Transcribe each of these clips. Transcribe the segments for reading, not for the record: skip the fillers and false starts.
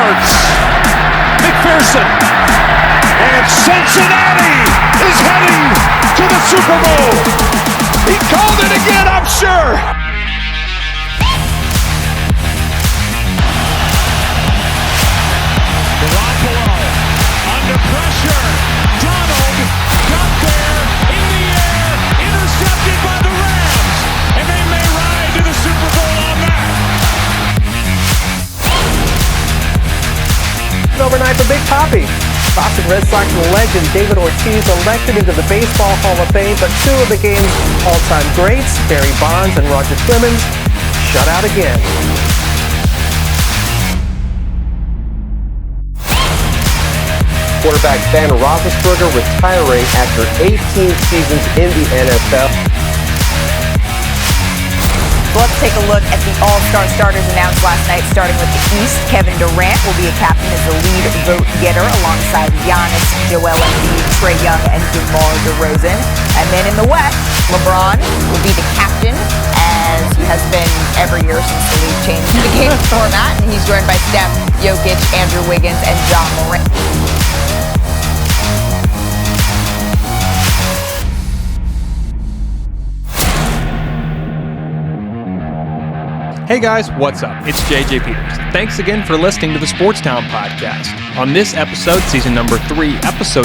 yards. McPherson. And Cincinnati is heading to the Super Bowl. He called it again, I'm sure. Garoppolo under pressure. Donald got there in the air, intercepted by the Rams, and they may ride to the Super Bowl on that. Overnight for Big Papi. Boston Red Sox legend David Ortiz elected into the Baseball Hall of Fame, but two of the game's all-time greats, Barry Bonds and Roger Clemens, shut out again. Quarterback Ben Roethlisberger retiring after 18 seasons in the NFL. Let's take a look at the all-star starters announced last night, starting with the East. Kevin Durant will be a captain as the lead vote getter alongside Giannis, Joel Embiid, Trae Young, and DeMar DeRozan. And then in the West, LeBron will be the captain, as he has been every year since the league changed the game format. And he's joined by Steph, Jokic, Andrew Wiggins, and John Morant. Hey guys, what's up? It's JJ Peters. Thanks again for listening to the Sportstown podcast. On this episode, episode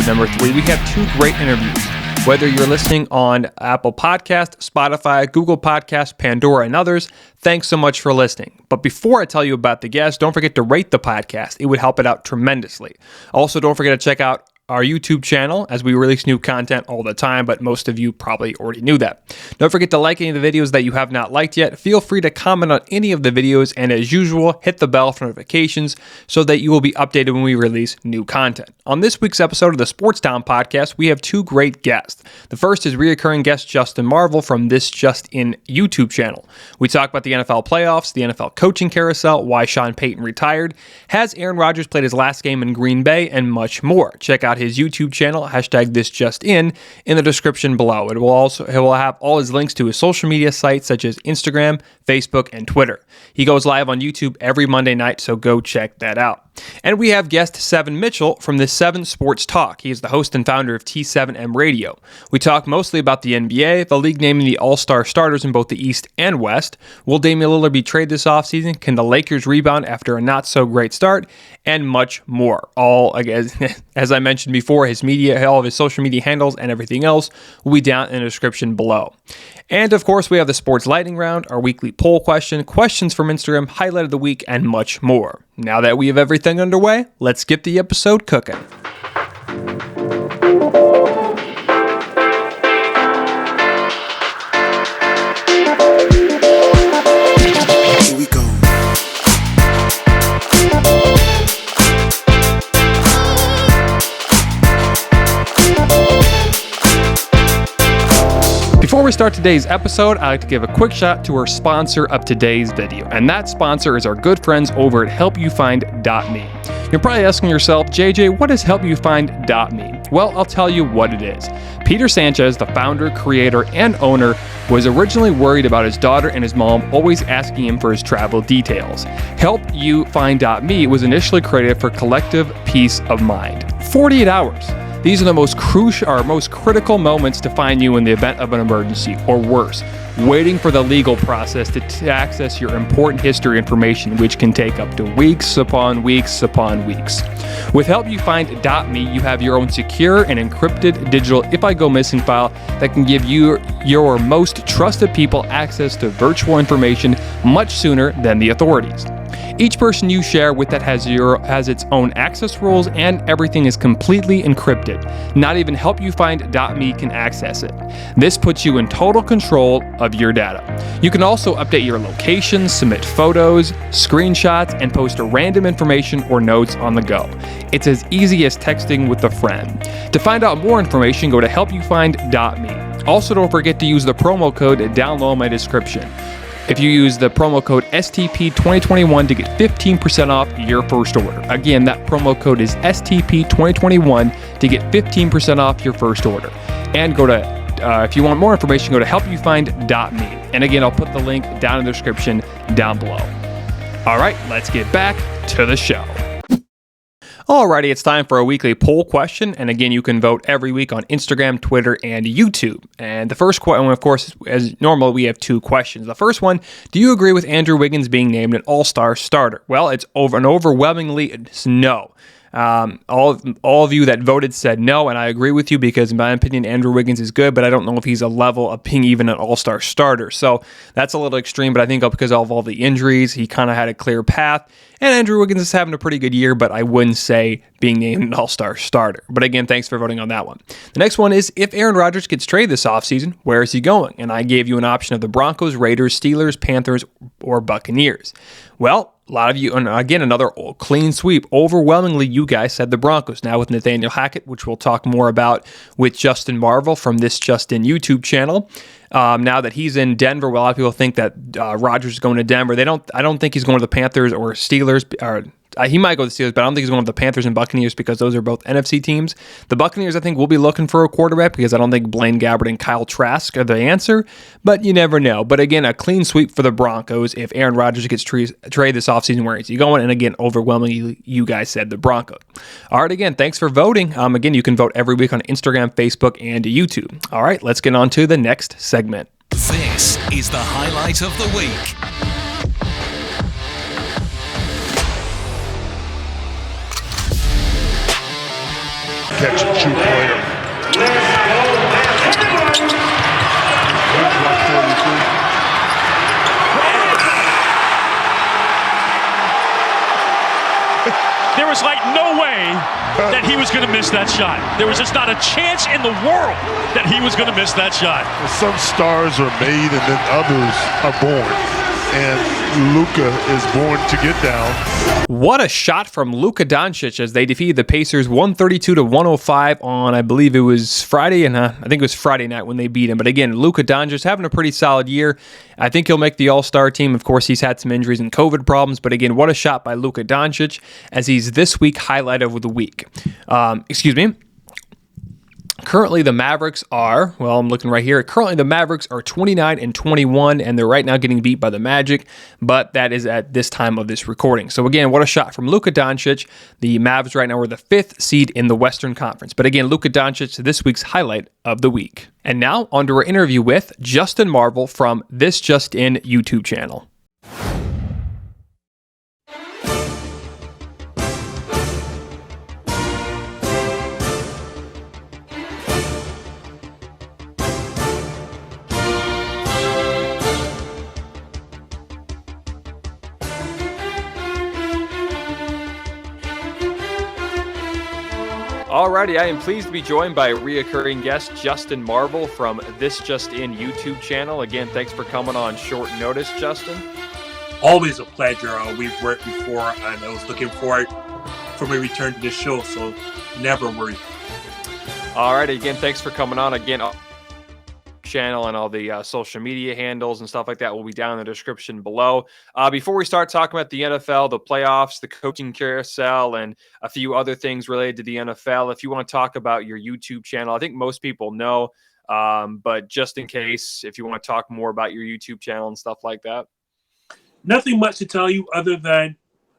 number 3, we have two great interviews. Whether you're listening on Apple Podcast, Spotify, Google Podcast, Pandora, and others, thanks so much for listening. But before I tell you about the guests, don't forget to rate the podcast. It would help it out tremendously. Also, don't forget to check out our YouTube channel, as we release new content all the time, but most of you probably already knew that. Don't forget to like any of the videos that you have not liked yet. Feel free to comment on any of the videos, and as usual, hit the bell for notifications so that you will be updated when we release new content. On this week's episode of the Sportstown podcast, we have two great guests. The first is reoccurring guest Justin Marville from This Just In YouTube channel. We talk about the NFL playoffs, the NFL coaching carousel, why Sean Payton retired, has Aaron Rodgers played his last game in Green Bay, and much more. Check out his YouTube channel, #ThisJustIn, in the description below. He will have all his links to his social media sites such as Instagram, Facebook, and Twitter. He goes live on YouTube every Monday night, so go check that out. And we have guest Seven Mitchell from the 7 Sports Talk. He is the host and founder of T7M Radio. We talk mostly about the NBA, the league naming the all-star starters in both the East and West. Will Damian Lillard be traded this offseason? Can the Lakers rebound after a not-so-great start? And much more. All, as I mentioned before, his media, all of his social media handles and everything else will be down in the description below. And of course, we have the Sports Lightning Round, our weekly poll question, questions from Instagram, highlight of the week, and much more. Now that we have everything underway, let's get the episode cooking. Here we go. Before we start today's episode, I'd like to give a quick shout to our sponsor of today's video, and that sponsor is our good friends over at HelpYouFind.me. You're probably asking yourself, JJ, what is HelpYouFind.me? Well, I'll tell you what it is. Peter Sanchez, the founder, creator, and owner, was originally worried about his daughter and his mom always asking him for his travel details. HelpYouFind.me was initially created for collective peace of mind. 48 hours. These are the most critical moments to find you in the event of an emergency, or worse, waiting for the legal process to access your important history information, which can take up to weeks upon weeks upon weeks. With HelpYouFind.me, you have your own secure and encrypted digital If I Go Missing file that can give you your most trusted people access to virtual information much sooner than the authorities. Each person you share with that has its own access rules, and everything is completely encrypted. Not even HelpYouFind.me can access it. This puts you in total control of your data. You can also update your location, submit photos, screenshots, and post random information or notes on the go. It's as easy as texting with a friend. To find out more information, go to HelpYouFind.me. Also, don't forget to use the promo code down low in my description. If you use the promo code STP2021 to get 15% off your first order. Again, that promo code is STP2021 to get 15% off your first order. And go to, if you want more information, go to HelpYouFind.me. And again, I'll put the link down in the description down below. All right, let's get back to the show. Alrighty, it's time for a weekly poll question. And again, you can vote every week on Instagram, Twitter, and YouTube. And the first question, of course, as normal, we have 2 questions. The first one, do you agree with Andrew Wiggins being named an all-star starter? Well, it's an overwhelmingly no. All of you that voted said no, and I agree with you because in my opinion, Andrew Wiggins is good, but I don't know if he's a level of being even an all-star starter. So that's a little extreme, but I think because of all the injuries, he kind of had a clear path. And Andrew Wiggins is having a pretty good year, but I wouldn't say being named an all-star starter. But again, thanks for voting on that one. The next one is, if Aaron Rodgers gets traded this offseason, where is he going? And I gave you an option of the Broncos, Raiders, Steelers, Panthers, or Buccaneers. Well, a lot of you, and again, another clean sweep. Overwhelmingly, you guys said the Broncos. Now with Nathaniel Hackett, which we'll talk more about with Justin Marville from this Just In YouTube channel. Now that he's in Denver, well, a lot of people think that Rodgers is going to Denver. I don't think he's going to the Panthers or Steelers. He might go to the Steelers, but I don't think he's going to the Panthers and Buccaneers because those are both NFC teams. The Buccaneers, I think, will be looking for a quarterback because I don't think Blaine Gabbert and Kyle Trask are the answer, but you never know. But again, a clean sweep for the Broncos if Aaron Rodgers gets traded this offseason. Where is he going? And again, overwhelmingly, you guys said the Broncos. All right, again, thanks for voting. Again, you can vote every week on Instagram, Facebook, and YouTube. All right, let's get on to the next segment. This is the highlight of the week. Catch and shoot player. There was like no way that he was going to miss that shot. There was just not a chance in the world that he was going to miss that shot. Some stars are made and then others are born. And Luka is born to get down. What a shot from Luka Doncic as they defeated the Pacers 132-105 on, I believe it was Friday, and I think it was Friday night when they beat him. But again, Luka Doncic having a pretty solid year. I think he'll make the All-Star team. Of course, he's had some injuries and COVID problems, but again, what a shot by Luka Doncic as he's this week highlight of the week. Currently, the Mavericks are, well, I'm looking right here. Currently, the Mavericks are 29-21, and they're right now getting beat by the Magic, but that is at this time of this recording. So again, what a shot from Luka Doncic. The Mavs right now are the 5th seed in the Western Conference. But again, Luka Doncic, this week's highlight of the week. And now, on to our interview with Justin Marville from this Just In YouTube channel. Alrighty, I am pleased to be joined by reoccurring guest Justin Marville from this Just In YouTube channel. Again, thanks for coming on short notice, Justin. Always a pleasure. We've worked before, and I was looking forward for my return to the show, so never worry. Alrighty, again, thanks for coming on. Again, channel and all the social media handles and stuff like that will be down in the description below. Before we start talking about the NFL, the playoffs, the coaching carousel, and a few other things related to the NFL, if you want to talk about your YouTube channel, I think most people know, but just in case, if you want to talk more about your YouTube channel and stuff like that. Nothing much to tell you other than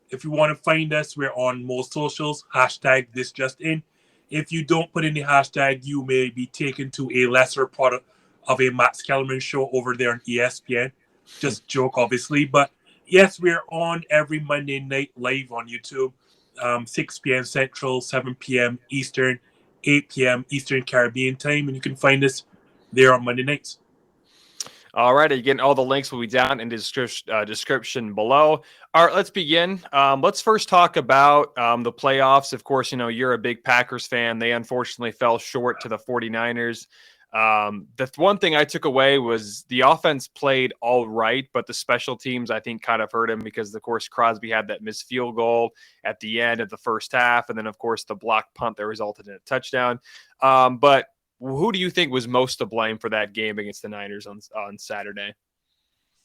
if you want to find us, we're on most socials, #ThisJustIn. If you don't put in the hashtag, you may be taken to a lesser product of a Max Kellerman show over there on ESPN. Just joke, obviously. But yes, we're on every Monday night live on YouTube, 6 p.m. Central, 7 p.m. Eastern, 8 p.m. Eastern Caribbean time. And you can find us there on Monday nights. All right. Again, all the links will be down in the description below. All right, let's begin. Let's first talk about the playoffs. Of course, you know, you're a big Packers fan. They unfortunately fell short to the 49ers. The one thing I took away was the offense played all right, but the special teams, I think, kind of hurt him because, of course, Crosby had that missed field goal at the end of the first half. And then, of course, the blocked punt that resulted in a touchdown. But who do you think was most to blame for that game against the Niners on Saturday?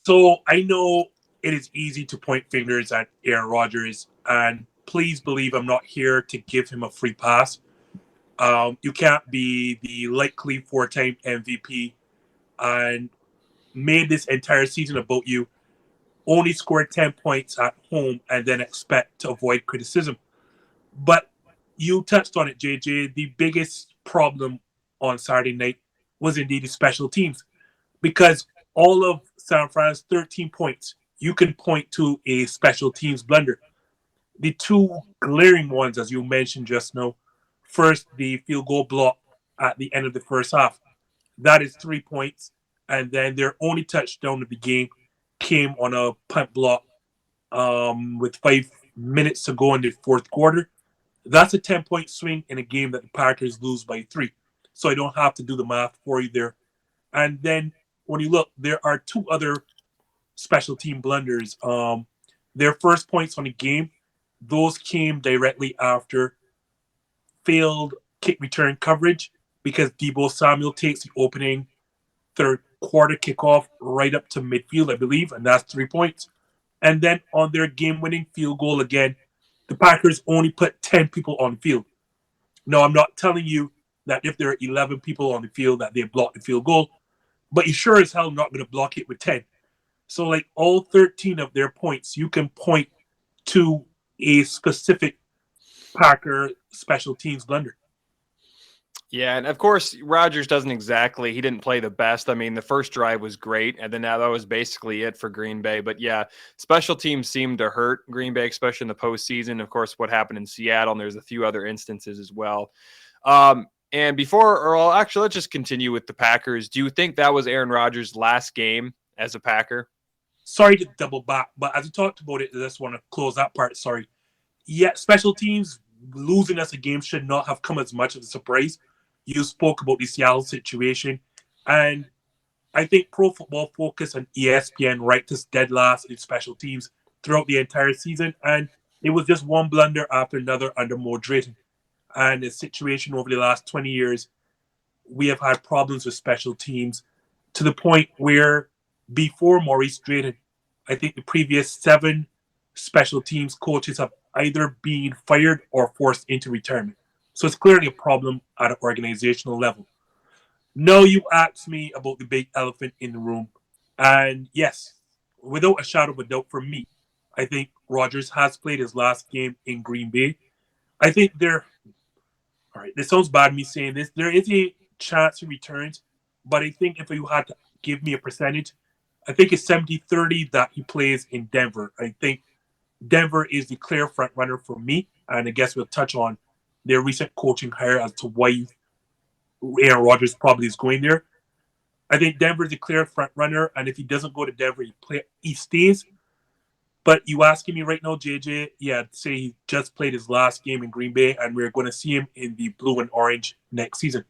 So I know it is easy to point fingers at Aaron Rodgers, and please believe I'm not here to give him a free pass. You can't be the likely 4-time MVP and made this entire season about you, only scored 10 points at home, and then expect to avoid criticism. But You touched on it, JJ. The biggest problem on Saturday night was indeed the special teams, because all of San Fran's 13 points, you can point to a special teams blunder. The two glaring ones, as you mentioned just now, first, the field goal block at the end of the first half. That is 3 points. And then their only touchdown of the game came on a punt block with 5 minutes to go in the fourth quarter. That's a 10-point swing in a game that the Packers lose by 3. So I don't have to do the math for you there. And then when you look, there are two other special team blunders. Their first points on the game, those came directly after failed kick return coverage, because Deebo Samuel takes the opening third quarter kickoff right up to midfield, I believe, and that's 3 points. And then on their game-winning field goal again, the Packers only put 10 people on the field. No, I'm not telling you that if there are 11 people on the field that they block the field goal, but you sure as hell not going to block it with 10. So like all 13 of their points, you can point to a specific Packer special teams blunder. Yeah, and of course, Rodgers he didn't play the best. I mean, the first drive was great, and then now that was basically it for Green Bay. But yeah, special teams seemed to hurt Green Bay, especially in the postseason. Of course, what happened in Seattle, and there's a few other instances as well. And let's just continue with the Packers. Do you think that was Aaron Rodgers' last game as a Packer? Sorry to double back, but as we talked about it, I just want to close that part. Sorry. Yeah, special teams losing us a game should not have come as much of a surprise. You spoke about the Seattle situation, and I think Pro Football Focus and ESPN ranked us dead last in special teams throughout the entire season, and it was just one blunder after another under Mo Drayton. And the situation over the last 20 years, we have had problems with special teams to the point where before Maurice Drayton, I think the previous 7 special teams coaches have either been fired or forced into retirement. So it's clearly a problem at an organizational level. Now you asked me about the big elephant in the room. And yes, without a shadow of a doubt for me, I think Rodgers has played his last game in Green Bay. I think all right, this sounds bad me saying this, there is a chance he returns, but I think if you had to give me a percentage, I think it's 70-30 that he plays in Denver. I think Denver is the clear front runner for me, and I guess we'll touch on their recent coaching hire as to why Aaron Rodgers probably is going there. I think Denver is the clear front runner, and if he doesn't go to Denver, he stays. But you asking me right now, JJ, yeah, I'd say he just played his last game in Green Bay, and we're going to see him in the blue and orange next season.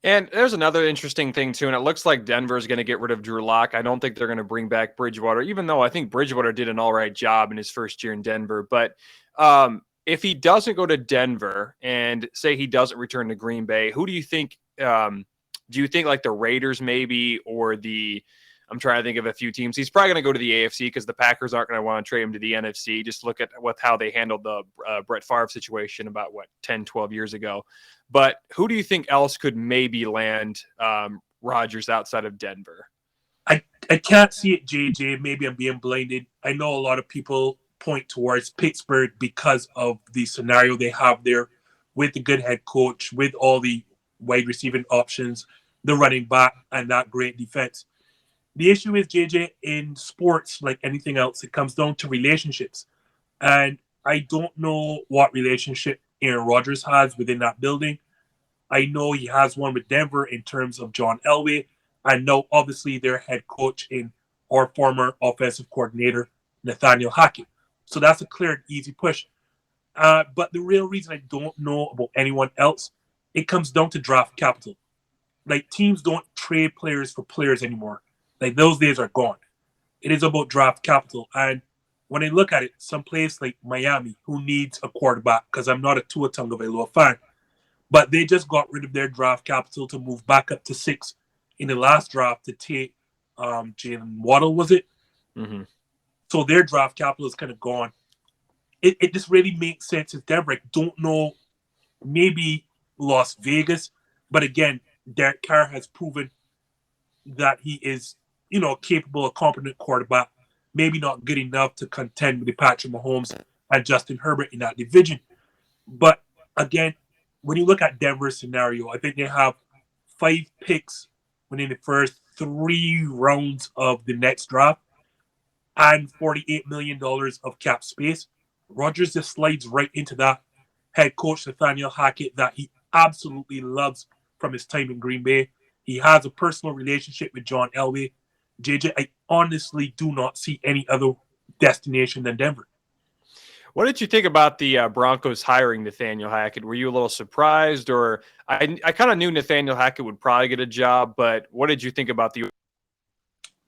And there's another interesting thing, too, and it looks like Denver is going to get rid of Drew Lock. I don't think they're going to bring back Bridgewater, even though I think Bridgewater did an all right job in his first year in Denver. But if he doesn't go to Denver and say he doesn't return to Green Bay, who do you think do you think like the Raiders maybe, or I'm trying to think of a few teams. He's probably going to go to the AFC because the Packers aren't going to want to trade him to the NFC. Just look at how they handled the Brett Favre situation about 10, 12 years ago. But who do you think else could maybe land Rodgers outside of Denver? I can't see it, JJ. Maybe I'm being blinded. I know a lot of people point towards Pittsburgh because of the scenario they have there with the good head coach, with all the wide receiving options, the running back, and that great defense. The issue is, JJ, in sports, like anything else, it comes down to relationships. And I don't know what relationship Aaron Rodgers has within that building. I know he has one with Denver in terms of John Elway. I know, obviously, their head coach in our former offensive coordinator, Nathaniel Hackett. So that's a clear and easy push. But the real reason I don't know about anyone else, it comes down to draft capital. Like, teams don't trade players for players anymore. Like, those days are gone. It is about draft capital. And when I look at it, some place like Miami, who needs a quarterback, because I'm not a Tua Tagovailoa fan, but they just got rid of their draft capital to move back up to 6 in the last draft to take Jalen Waddle, was it? Mm-hmm. So their draft capital is kind of gone. It just really makes sense if Denver. I don't know, maybe Las Vegas, but again, Derek Carr has proven that he is, capable, a competent quarterback. Maybe not good enough to contend with the Patrick Mahomes and Justin Herbert in that division. But again, when you look at Denver's scenario, I think they have 5 picks within the first 3 rounds of the next draft and $48 million of cap space. Rodgers just slides right into that. Head coach Nathaniel Hackett that he absolutely loves from his time in Green Bay. He has a personal relationship with John Elway. JJ, I honestly do not see any other destination than Denver. What did you think about the Broncos hiring Nathaniel Hackett? Were you a little surprised, or I kind of knew Nathaniel Hackett would probably get a job, but what did you think about the?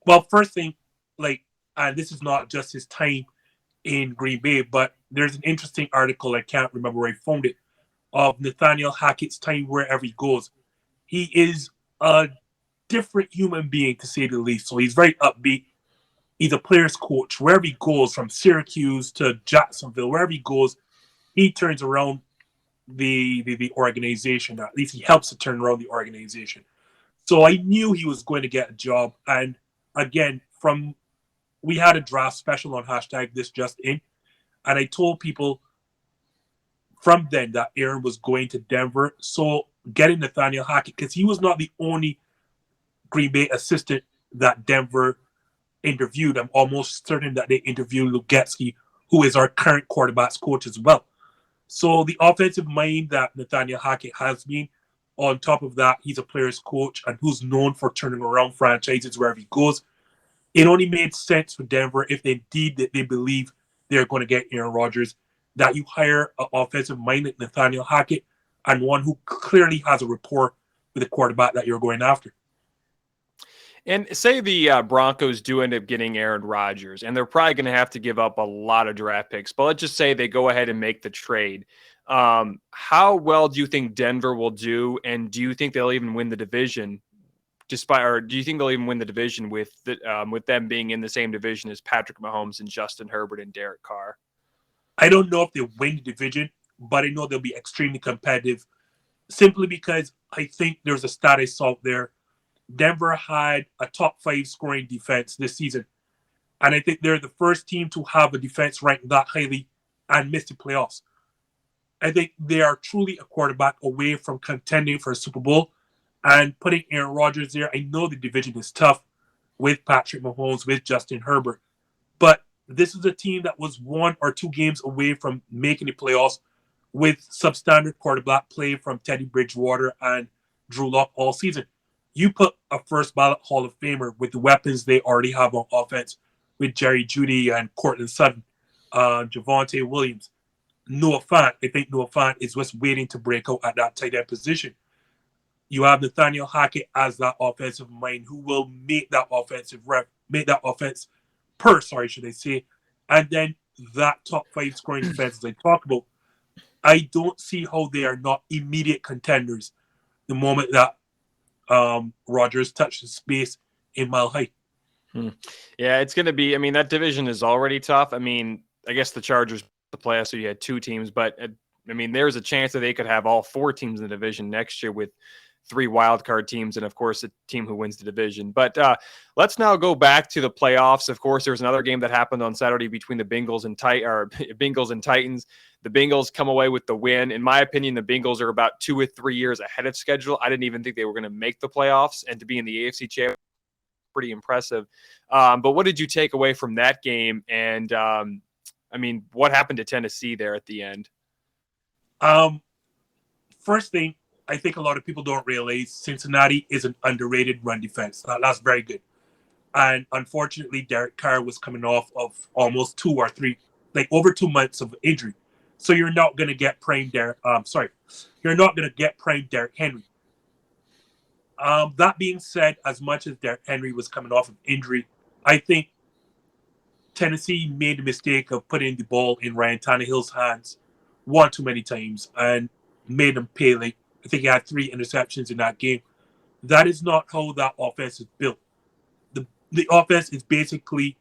Well, first thing, and this is not just his time in Green Bay, but there's an interesting article, I can't remember where I found it, of Nathaniel Hackett's time wherever he goes. He is a different human being, to say the least. So he's very upbeat. He's a player's coach. Wherever he goes, from Syracuse to Jacksonville, wherever he goes, he turns around the organization. At least he helps to turn around the organization. So I knew he was going to get a job. And again, we had a draft special on hashtag this just in, and I told people from then that Aaron was going to Denver. So getting Nathaniel Hackett, because he was not the only Green Bay assistant that Denver interviewed. I'm almost certain that they interviewed Lugetzky, who is our current quarterbacks coach as well. So the offensive mind that Nathaniel Hackett has been, on top of that, he's a player's coach and who's known for turning around franchises wherever he goes. It only made sense for Denver, if indeed that they believe they're going to get Aaron Rodgers, that you hire an offensive mind like Nathaniel Hackett and one who clearly has a rapport with the quarterback that you're going after. And say the Broncos do end up getting Aaron Rodgers, and they're probably going to have to give up a lot of draft picks. But let's just say they go ahead and make the trade. How well do you think Denver will do, and do you think they'll even win the division? Or do you think they'll even win the division with them being in the same division as Patrick Mahomes and Justin Herbert and Derek Carr? I don't know if they win the division, but I know they'll be extremely competitive, simply because I think there's a stat I saw out there. Denver had a top 5 scoring defense this season. And I think they're the first team to have a defense ranked that highly and miss the playoffs. I think they are truly a quarterback away from contending for a Super Bowl and putting Aaron Rodgers there. I know the division is tough with Patrick Mahomes, with Justin Herbert, but this is a team that was 1 or 2 games away from making the playoffs with substandard quarterback play from Teddy Bridgewater and Drew Lock all season. You put a first ballot Hall of Famer with the weapons they already have on offense with Jerry Jeudy and Cortland Sutton, Javonte Williams, Noah Fant. I think Noah Fant is just waiting to break out at that tight end position. You have Nathaniel Hackett as that offensive mind who will make that offense should I say, and then that top 5 scoring defense as I talk about. I don't see how they are not immediate contenders the moment that Rodgers touches space in Mile High. Yeah, it's going to be, that division is already tough. I guess the Chargers, the playoffs, so you had 2 teams, but there's a chance that they could have all 4 teams in the division next year with 3 wildcard teams and, of course, a team who wins the division. But let's now go back to the playoffs. Of course, there's another game that happened on Saturday between the Bengals and Titans. The Bengals come away with the win. In my opinion, the Bengals are about 2 or 3 years ahead of schedule. I didn't even think they were going to make the playoffs, and to be in the AFC Championship, pretty impressive. But what did you take away from that game? And, what happened to Tennessee there at the end? First thing, I think a lot of people don't realize Cincinnati is an underrated run defense. That's very good. And unfortunately, Derek Carr was coming off of almost 2 or 3, over 2 months of injury. So you're not going to get prime Derek. You're not going to get prime Derek Henry. That being said, as much as Derek Henry was coming off of injury, I think Tennessee made the mistake of putting the ball in Ryan Tannehill's hands 1 too many times and made him pay. I think he had 3 interceptions in that game. That is not how that offense is built. The offense is basically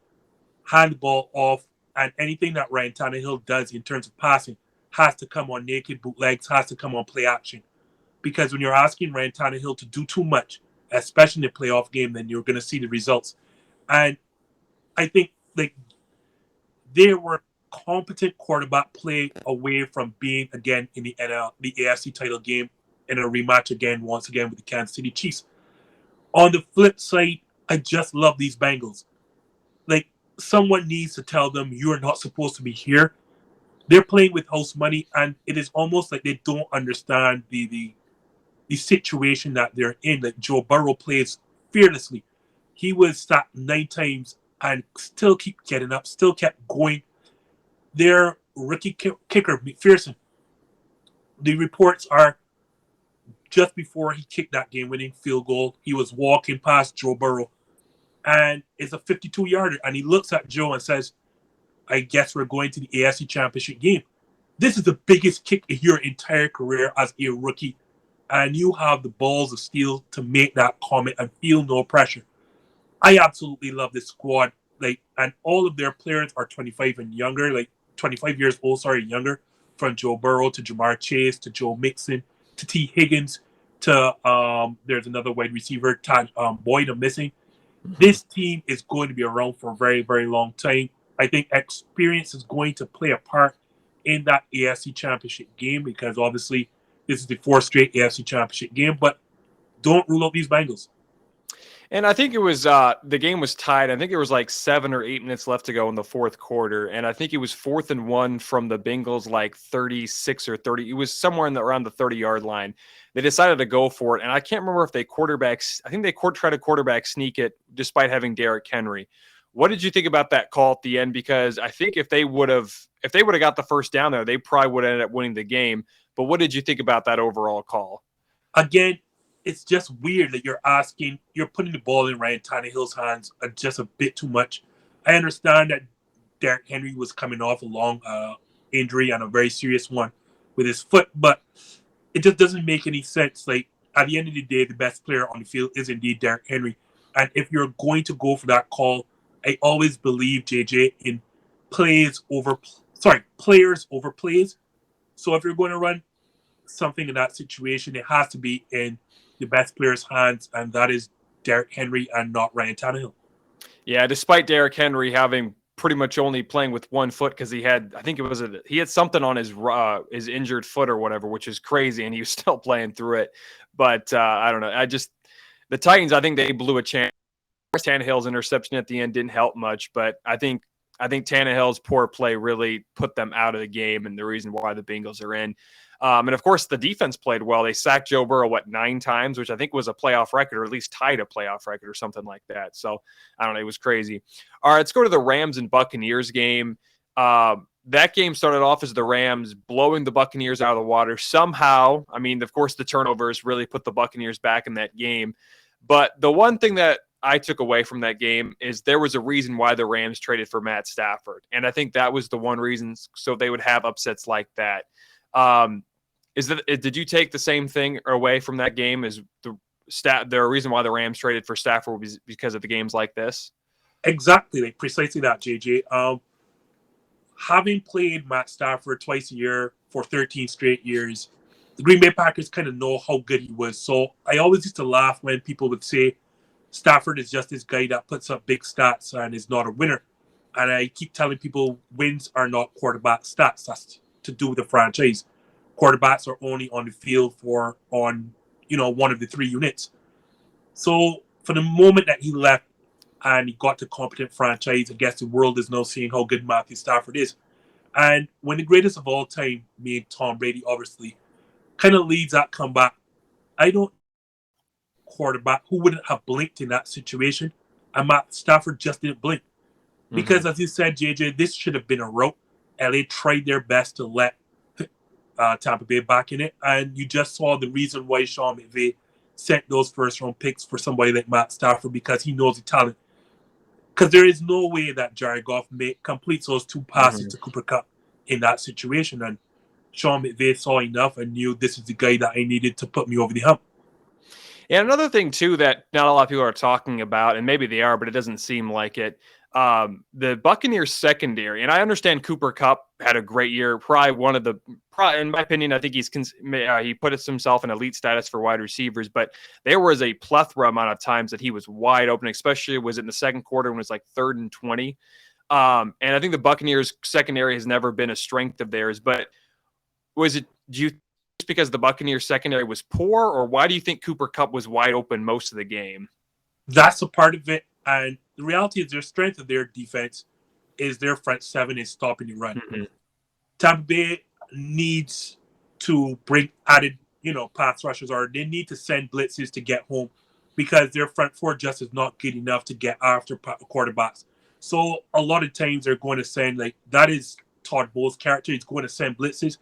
hand the ball off, and anything that Ryan Tannehill does in terms of passing has to come on naked bootlegs, has to come on play action. Because when you're asking Ryan Tannehill to do too much, especially in a playoff game, then you're going to see the results. And I think they were competent quarterback play away from being again in the AFC title game in a rematch once again with the Kansas City Chiefs. On the flip side, I just love these Bengals. Like, someone needs to tell them you're not supposed to be here. They're playing with house money, and it is almost like they don't understand the situation that they're in. Like, Joe Burrow plays fearlessly. He was sacked 9 times and still keep getting up, still kept going. Their rookie kicker, McPherson, the reports are just before he kicked that game-winning field goal, he was walking past Joe Burrow, and it's a 52-yarder, and he looks at Joe and says, I guess we're going to the AFC Championship game. This is the biggest kick of your entire career as a rookie, and you have the balls of steel to make that comment and feel no pressure. I absolutely love this squad, and all of their players are 25 and younger, 25 years old, younger, from Joe Burrow to Jamar Chase to Joe Mixon to T. Higgins to there's another wide receiver, Boyd, I'm missing. This team is going to be around for a very, very long time. I think experience is going to play a part in that AFC Championship game because obviously this is the 4th straight AFC Championship game, but don't rule out these Bengals. And I think it was the game was tied. I think there was like 7 or 8 minutes left to go in the 4th quarter, and I think it was 4th and 1 from the Bengals, 36 or 30. It was somewhere around the 30-yard line. They decided to go for it, and I can't remember if they I think they tried to quarterback sneak it despite having Derrick Henry. What did you think about that call at the end? Because I think if they would have got the first down there, they probably would have ended up winning the game. But what did you think about that overall call? Again, it's just weird that you're putting the ball in Ryan Tannehill's hands just a bit too much. I understand that Derrick Henry was coming off a long injury and a very serious one with his foot, but it just doesn't make any sense. At the end of the day, the best player on the field is indeed Derrick Henry. And if you're going to go for that call, I always believe, JJ, in players over plays. So if you're going to run something in that situation, it has to be in the best player's hands, and that is Derrick Henry and not Ryan Tannehill. Yeah, despite Derrick Henry having pretty much only playing with one foot because he had something on his injured foot or whatever, which is crazy, and he was still playing through it. But I don't know. The Titans, I think they blew a chance. Tannehill's interception at the end didn't help much, but I think Tannehill's poor play really put them out of the game and the reason why the Bengals are in. And of course, the defense played well. They sacked Joe Burrow, 9 times, which I think was a playoff record, or at least tied a playoff record or something like that. So I don't know. It was crazy. All right, let's go to the Rams and Buccaneers game. That game started off as the Rams blowing the Buccaneers out of the water. Somehow, I mean, of course, the turnovers really put the Buccaneers back in that game. But the one thing that I took away from that game is there was a reason why the Rams traded for Matt Stafford. And I think that was the one reason, so they would have upsets like that. Did you take the same thing away from that game as the reason why the Rams traded for Stafford was because of the games like this? Exactly, precisely that, JJ. Having played Matt Stafford twice a year for 13 straight years, the Green Bay Packers kind of know how good he was. So I always used to laugh when people would say Stafford is just this guy that puts up big stats and is not a winner. And I keep telling people wins are not quarterback stats. That's to do with the franchise. Quarterbacks are only on the field on one of the 3 units. So for the moment that he left and he got to competent franchise, I guess the world is now seeing how good Matthew Stafford is. And when the greatest of all time, me Tom Brady, obviously, kind of leads that comeback, I don't quarterback who wouldn't have blinked in that situation, and Matt Stafford just didn't blink. Because as you said, JJ, this should have been a rout. LA tried their best to let Tampa Bay back in it, and you just saw the reason why Sean McVay sent those first-round picks for somebody like Matt Stafford, because he knows the talent. Because there is no way that Jared Goff completes those 2 passes to Cooper Kupp in that situation, and Sean McVay saw enough and knew this is the guy that I needed to put me over the hump. And another thing, too, that not a lot of people are talking about, and maybe they are, but it doesn't seem like it, the Buccaneers secondary, and I understand Cooper Kupp had a great year, in my opinion, I think he put himself in elite status for wide receivers, but there was a plethora amount of times that he was wide open, especially was in the second quarter when it was 3rd and 20. And I think the Buccaneers secondary has never been a strength of theirs, but do you think it's because the Buccaneers secondary was poor, or why do you think Cooper Kupp was wide open most of the game? That's a part of it. And the reality is their strength of their defense is their front seven is stopping the run. Mm-hmm. Tampa Bay needs to bring added, pass rushers, or they need to send blitzes to get home because their front four just is not good enough to get after quarterbacks. So a lot of times they're going to send, that is Todd Bowles' character. He's going to send blitzes.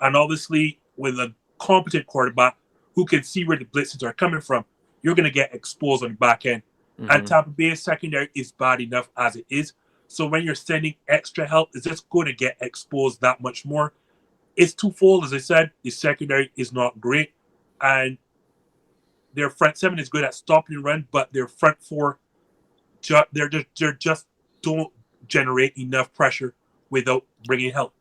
And obviously, with a competent quarterback who can see where the blitzes are coming from, you're going to get exposed on the back end. Mm-hmm. And Tampa Bay's secondary is bad enough as it is. So when you're sending extra help, it's just going to get exposed that much more. It's twofold, as I said. The secondary is not great. And their front seven is good at stopping the run, but their front four, they're just don't generate enough pressure without bringing help.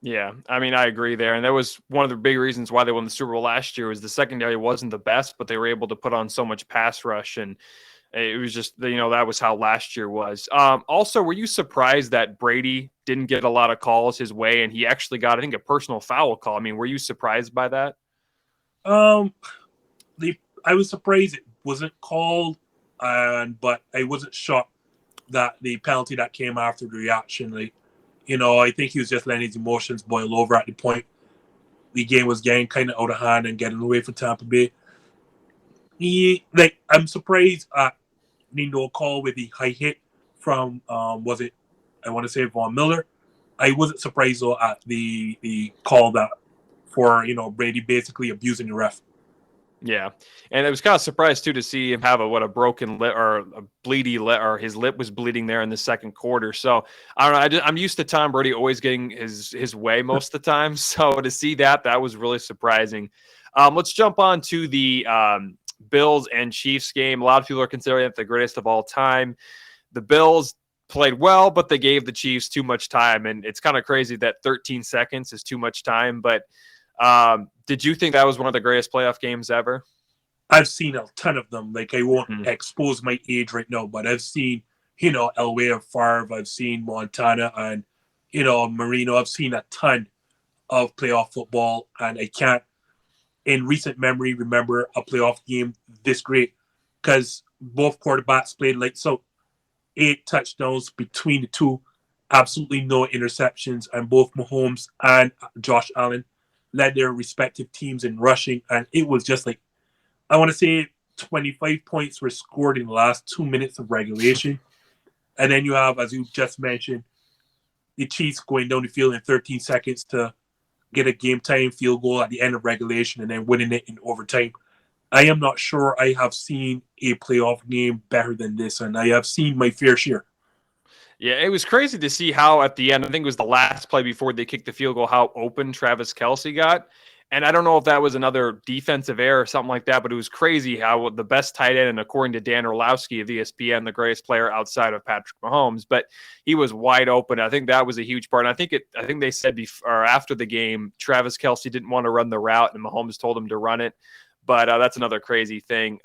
Yeah, I mean, I agree there. And that was one of the big reasons why they won the Super Bowl last year was the secondary wasn't the best, but they were able to put on so much pass rush. And it was just, that was how last year was. Also, were you surprised that Brady didn't get a lot of calls his way and he actually got, I think, a personal foul call? I mean, were you surprised by that? I was surprised it wasn't called, but I wasn't shocked that the penalty that came after the reaction, I think he was just letting his emotions boil over at the point the game was getting kind of out of hand and getting away from Tampa Bay. I'm surprised at no call with the high hit from I want to say Von Miller. I wasn't surprised though at the call that for Brady basically abusing the ref. Yeah, and it was kind of surprised too to see him have a broken lip or a bleedy lip, or his lip was bleeding there in the second quarter. So I don't know. I'm used to Tom Brady always getting his way most of the time. So to see that was really surprising. Let's jump on to the Bills and Chiefs game. A lot of people are considering it the greatest of all time. The Bills played well, but they gave the Chiefs too much time, and it's kind of crazy that 13 seconds is too much time, but. Did you think that was one of the greatest playoff games ever? I've seen a ton of them. I won't expose my age right now, but I've seen, Elway and Favre. I've seen Montana and, Marino. I've seen a ton of playoff football, and I can't, in recent memory, remember a playoff game this great because both quarterbacks played so 8 touchdowns between the two, absolutely no interceptions, and both Mahomes and Josh Allen led their respective teams in rushing, and it was just I want to say 25 points were scored in the last 2 minutes of regulation. And then you have, as you just mentioned, the Chiefs going down the field in 13 seconds to get a game-time field goal at the end of regulation and then winning it in overtime. I am not sure I have seen a playoff game better than this, and I have seen my fair share. Yeah, it was crazy to see how at the end, I think it was the last play before they kicked the field goal, how open Travis Kelce got. And I don't know if that was another defensive error or something like that, but it was crazy how the best tight end, and according to Dan Orlovsky of ESPN, the greatest player outside of Patrick Mahomes, but he was wide open. I think that was a huge part. And I think they said before or after the game, Travis Kelce didn't want to run the route, and Mahomes told him to run it. But that's another crazy thing.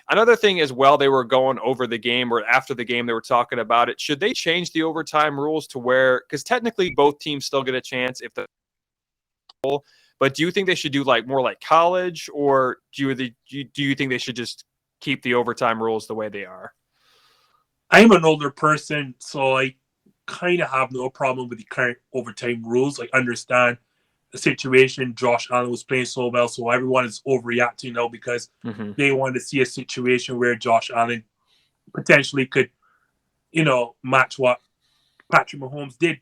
Another thing as well, they were going over the game, or after the game, they were talking about it. Should they change the overtime rules to where, because technically both teams still get a chance if the, but do you think they should do more like college, or do you think they should just keep the overtime rules the way they are? I'm an older person, so I kind of have no problem with the current overtime rules. I understand the situation. Josh Allen was playing so well, so everyone is overreacting now because they want to see a situation where Josh Allen potentially could, match what Patrick Mahomes did.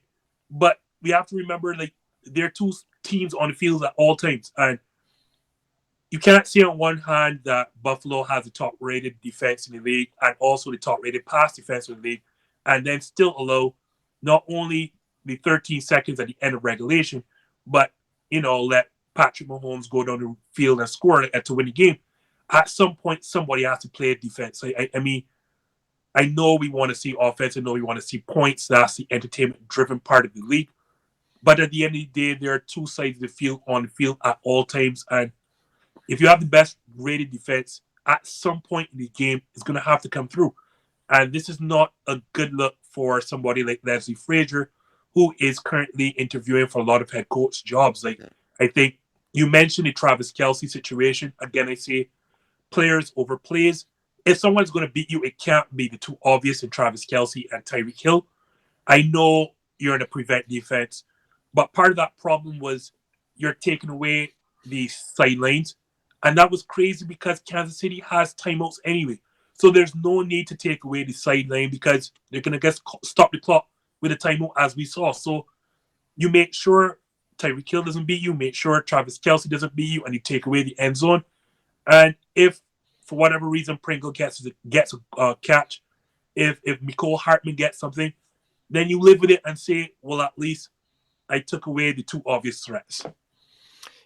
But we have to remember, there are two teams on the field at all times, and you can't say on one hand that Buffalo has the top-rated defense in the league and also the top-rated pass defense in the league, and then still allow not only the 13 seconds at the end of regulation, but let Patrick Mahomes go down the field and score to win the game. At some point, somebody has to play defense. I mean, I know we want to see offense. I know we want to see points. That's the entertainment-driven part of the league. But at the end of the day, there are two sides of the field on the field at all times. And if you have the best rated defense, at some point in the game, it's going to have to come through. And this is not a good look for somebody like Leslie Frazier, who is currently interviewing for a lot of head coach jobs. Like, I think you mentioned the Travis Kelce situation. Again, I say players over plays. If someone's going to beat you, it can't be the two obvious in Travis Kelce and Tyreek Hill. I know you're in a prevent defense, but part of that problem was you're taking away the sidelines. And that was crazy because Kansas City has timeouts anyway. So there's no need to take away the sideline because they're going to just stop the clock with a timeout as we saw. So you make sure Tyreek Hill doesn't beat you, make sure Travis Kelce doesn't beat you, and you take away the end zone. And if, for whatever reason, Pringle gets a catch, if Mecole Hardman gets something, then you live with it and say, well, at least I took away the two obvious threats.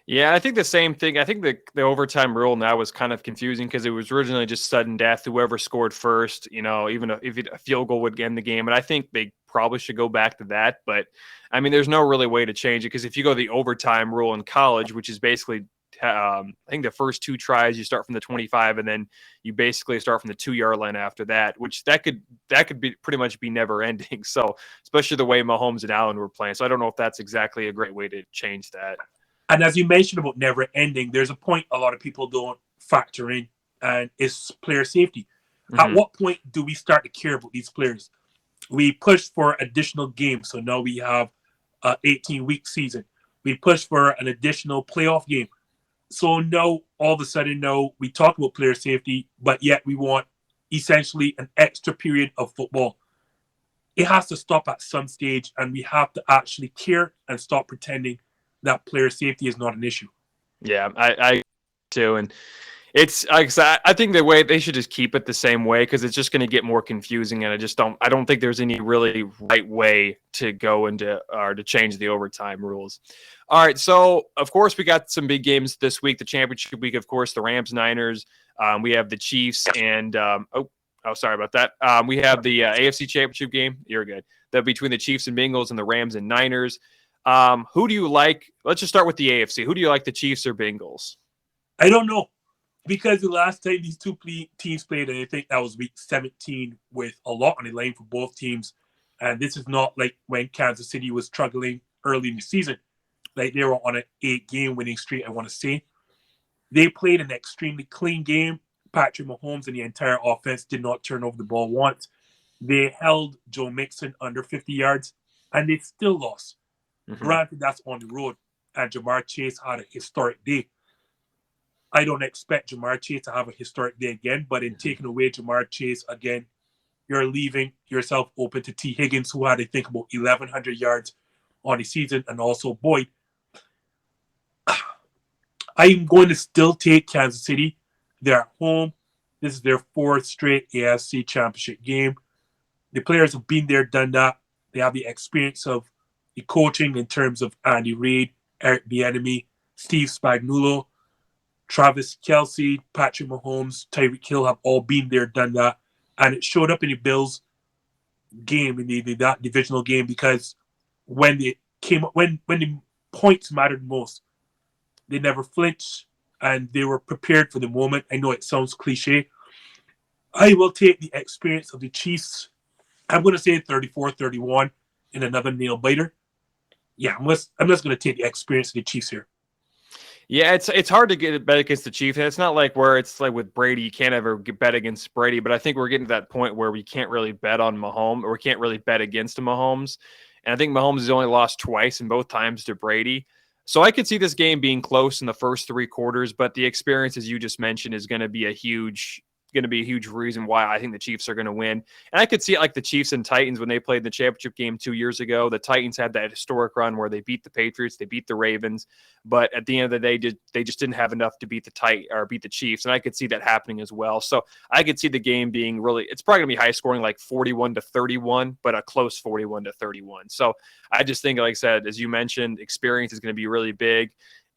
Yeah, I think the same thing. I think the overtime rule now was kind of confusing because it was originally just sudden death. Whoever scored first, even if a field goal would end the game. And I think they probably should go back to that. But, I mean, there's no really way to change it because if you go the overtime rule in college, which is basically I think the first two tries you start from the 25 and then you basically start from the 2-yard line after that, which that could be pretty much be never ending. So especially the way Mahomes and Allen were playing. So I don't know if that's exactly a great way to change that. And as you mentioned about never ending, there's a point a lot of people don't factor in, and it's player safety. Mm-hmm. At what point do we start to care about these players? We push for additional games. So now we have an 18-week season. We push for an additional playoff game. So now, all of a sudden, now we talk about player safety, but yet we want essentially an extra period of football. It has to stop at some stage, and we have to actually care and stop pretending that player safety is not an issue. Yeah, I too. And it's like I think the way they should just keep it the same way because it's just going to get more confusing. And I don't think there's any really right way to go into or to change the overtime rules. All right. So, of course, we got some big games this week. The championship week, of course, the Rams, Niners. We have the Chiefs and sorry about that. We have the AFC championship game. You're good. That between the Chiefs and Bengals and the Rams and Niners. Who do you like? Let's just start with the AFC. Who do you like, the Chiefs or Bengals? I don't know. Because the last time these two teams played, and I think that was week 17 with a lot on the line for both teams. And this is not like when Kansas City was struggling early in the season. Like they were on an 8-game winning streak, I want to say. They played an extremely clean game. Patrick Mahomes and the entire offense did not turn over the ball once. They held Joe Mixon under 50 yards, and they still lost. Mm-hmm. Granted, that's on the road, and Jamar Chase had a historic day. I don't expect Jamar Chase to have a historic day again, but in taking away Jamar Chase again, you're leaving yourself open to T. Higgins, who had, I think, about 1,100 yards on the season, and also Boyd. I'm going to still take Kansas City. They're at home. This is their 4th straight AFC championship game. The players have been there, done that. They have the experience of the coaching in terms of Andy Reid, Eric Bieniemy, Steve Spagnuolo, Travis Kelce, Patrick Mahomes, Tyreek Hill have all been there, done that. And it showed up in the Bills game, in that divisional game, because when the points mattered most, they never flinched and they were prepared for the moment. I know it sounds cliche. I will take the experience of the Chiefs. I'm going to say 34-31 in another nail biter. Yeah, I'm just going to take the experience of the Chiefs here. Yeah, it's hard to get a bet against the Chiefs. It's not like where it's like with Brady, you can't ever bet against Brady, but I think we're getting to that point where we can't really bet on Mahomes, or we can't really bet against Mahomes. And I think Mahomes has only lost twice, and both times to Brady. So I could see this game being close in the first 3 quarters, but the experience, as you just mentioned, is going to be a huge reason why I think the Chiefs are going to win. And I could see it like the Chiefs and Titans when they played the championship game 2 years ago. The Titans had that historic run where they beat the Patriots, they beat the Ravens, but at the end of the day, they just didn't have enough to beat the Chiefs. And I could see that happening as well. So I could see the game being it's probably going to be high scoring, like 41-31, but a close 41-31. So I just think, like I said, as you mentioned, experience is going to be really big.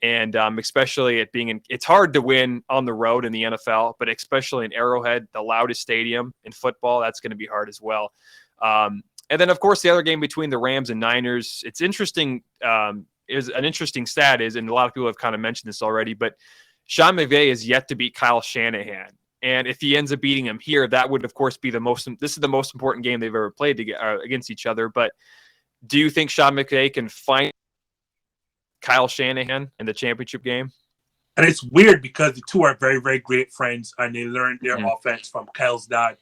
And especially it being it's hard to win on the road in the NFL, but especially in Arrowhead, the loudest stadium in football, that's going to be hard as well. And then, of course, the other game between the Rams and Niners, it's interesting. Is an interesting stat is, and a lot of people have kind of mentioned this already, but Sean McVay is yet to beat Kyle Shanahan And if he ends up beating him here, that would, of course, be this is the most important game they've ever played against each other. But do you think Sean McVay can find Kyle Shanahan in the championship game? And it's weird because the two are very, very great friends, and they learned their offense from Kyle's dad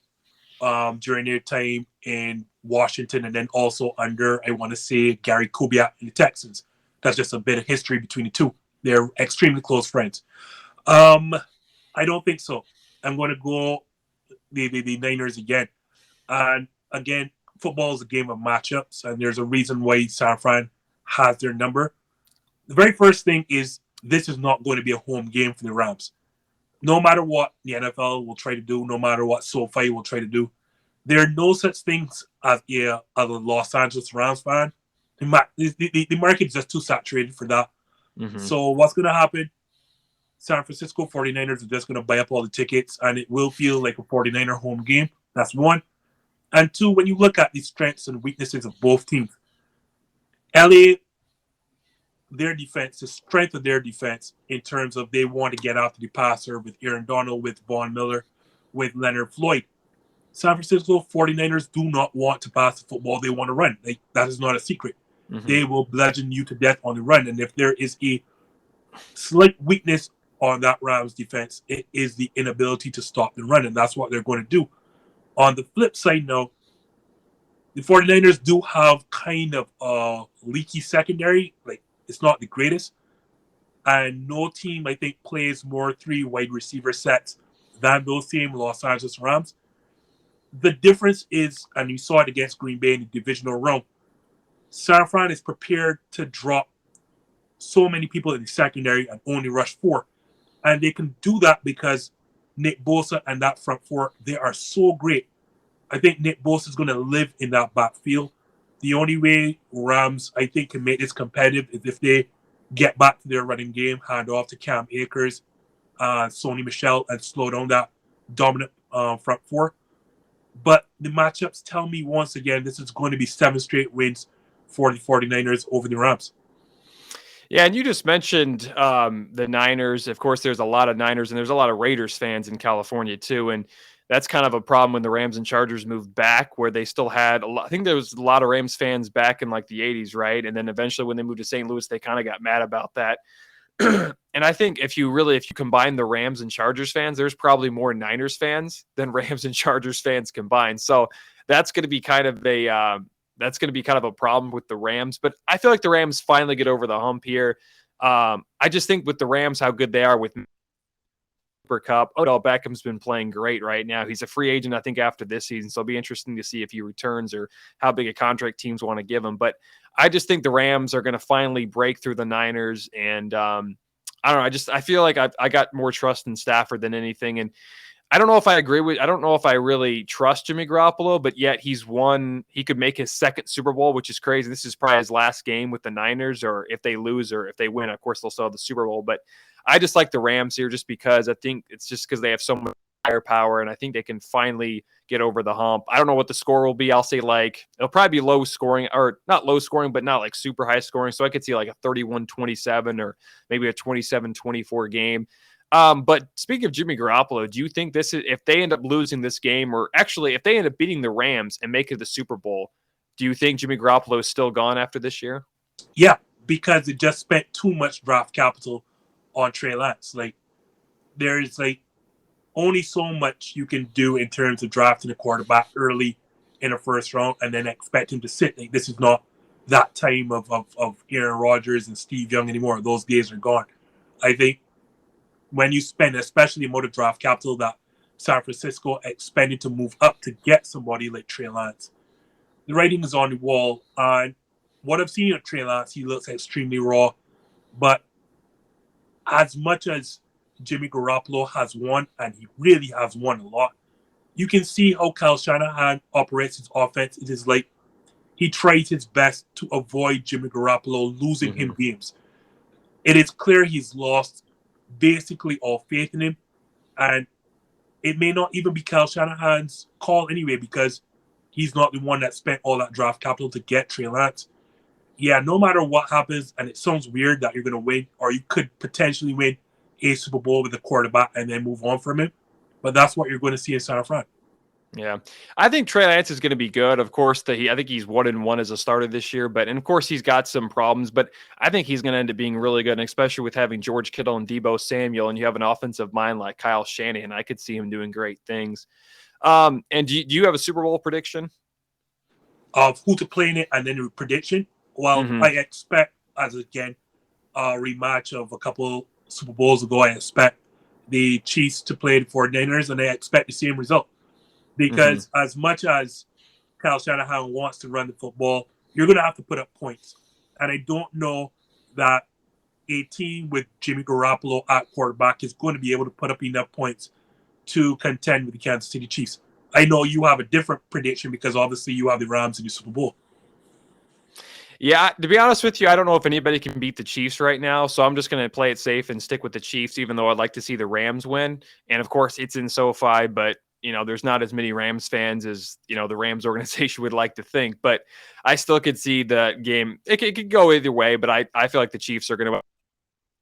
during their time in Washington, and then also under, I want to say, Gary Kubiak in the Texans. That's just a bit of history between the two. They're extremely close friends. I don't think so. I'm going to go the Niners again. And again, football is a game of matchups, and there's a reason why San Fran has their number. The very first thing is this is not going to be a home game for the Rams. No matter what the NFL will try to do, no matter what SoFi will try to do, there are no such things as a Los Angeles Rams fan. The market is just too saturated for that. So what's going to happen? San Francisco 49ers are just going to buy up all the tickets, and it will feel like a 49er home game. That's one. And two, when you look at the strengths and weaknesses of both teams, LA, their defense, the strength of their defense in terms of they want to get after the passer with Aaron Donald, with Von Miller, with Leonard Floyd. San Francisco 49ers do not want to pass the football. They want to run. That is not a secret. They will bludgeon you to death on the run. And if there is a slight weakness on that Rams defense, it is the inability to stop the run, and that's what they're going to do. On the flip side now, the 49ers do have kind of a leaky secondary. Like, it's not the greatest. And no team, I think, plays more 3 wide receiver sets than those same Los Angeles Rams. The difference is, and you saw it against Green Bay in the divisional round, San Fran is prepared to drop so many people in the secondary and only rush 4. And they can do that because Nick Bosa and that front 4, they are so great. I think Nick Bosa is going to live in that backfield. The only way Rams, I think, can make this competitive is if they get back to their running game, hand off to Cam Akers, Sony Michel, and slow down that dominant front 4. But the matchups tell me once again this is going to be 7 straight wins for the 49ers over the Rams. Yeah, and you just mentioned the Niners. Of course, there's a lot of Niners, and there's a lot of Raiders fans in California too. And that's kind of a problem when the Rams and Chargers moved back, where they still had a lot. I think there was a lot of Rams fans back in like the 80s, right? And then eventually when they moved to St. Louis, they kind of got mad about that. And I think if you combine the Rams and Chargers fans, there's probably more Niners fans than Rams and Chargers fans combined. So that's going to be kind of a problem with the Rams. But I feel like the Rams finally get over the hump here. I just think with the Rams, how good they are with Super Cup. Odell Beckham's been playing great right now. He's a free agent, I think, after this season. So it'll be interesting to see if he returns or how big a contract teams want to give him. But I just think the Rams are going to finally break through the Niners. And I don't know. I feel like I got more trust in Stafford than anything. And I don't know if I really trust Jimmy Garoppolo, but yet he could make his second Super Bowl, which is crazy. This is probably his last game with the Niners, or if they lose or if they win, of course, they'll still have the Super Bowl. But I just like the Rams here just because I think it's just because they have so much firepower, and I think they can finally get over the hump. I don't know what the score will be. I'll say it'll probably be low scoring, or not low scoring, but not like super high scoring. So I could see like a 31-27 or maybe a 27-24 game. But speaking of Jimmy Garoppolo, do you think if they end up losing this game, or actually if they end up beating the Rams and make it the Super Bowl, do you think Jimmy Garoppolo is still gone after this year? Yeah, because it just spent too much draft capital on Trey Lance. There's only so much you can do in terms of drafting a quarterback early in a first round and then expect him to sit. This is not that time of Aaron Rodgers and Steve Young anymore. Those days are gone. I think when you spend, especially the amount of draft capital that San Francisco expended to move up to get somebody like Trey Lance, the writing is on the wall. And what I've seen of Trey Lance, he looks extremely raw. But as much as Jimmy Garoppolo has won, and he really has won a lot, you can see how Kyle Shanahan operates his offense. It is like he tries his best to avoid Jimmy Garoppolo losing him games. It is clear he's lost basically all faith in him, and it may not even be Kyle Shanahan's call anyway, because he's not the one that spent all that draft capital to get Trey Lance. Yeah, no matter what happens, and it sounds weird that you're going to win, or you could potentially win a Super Bowl with a quarterback and then move on from him, but that's what you're going to see in center front. Yeah, I think Trey Lance is going to be good. Of course, I think he's 1-1 as a starter this year, and of course he's got some problems. But I think he's going to end up being really good, and especially with having George Kittle and Deebo Samuel, and you have an offensive mind like Kyle Shanahan. I could see him doing great things. And do you have a Super Bowl prediction of who to play in it, and then the prediction? Well, I expect, as again, a rematch of a couple Super Bowls ago, I expect the Chiefs to play the 49ers, and I expect the same result. Because as much as Kyle Shanahan wants to run the football, you're going to have to put up points. And I don't know that a team with Jimmy Garoppolo at quarterback is going to be able to put up enough points to contend with the Kansas City Chiefs. I know you have a different prediction because obviously you have the Rams in the Super Bowl. Yeah, to be honest with you, I don't know if anybody can beat the Chiefs right now, so I'm just going to play it safe and stick with the Chiefs, even though I'd like to see the Rams win. And of course, it's in SoFi, but there's not as many Rams fans as the Rams organization would like to think. But I still could see the game. It could go either way, but I feel like the Chiefs are going to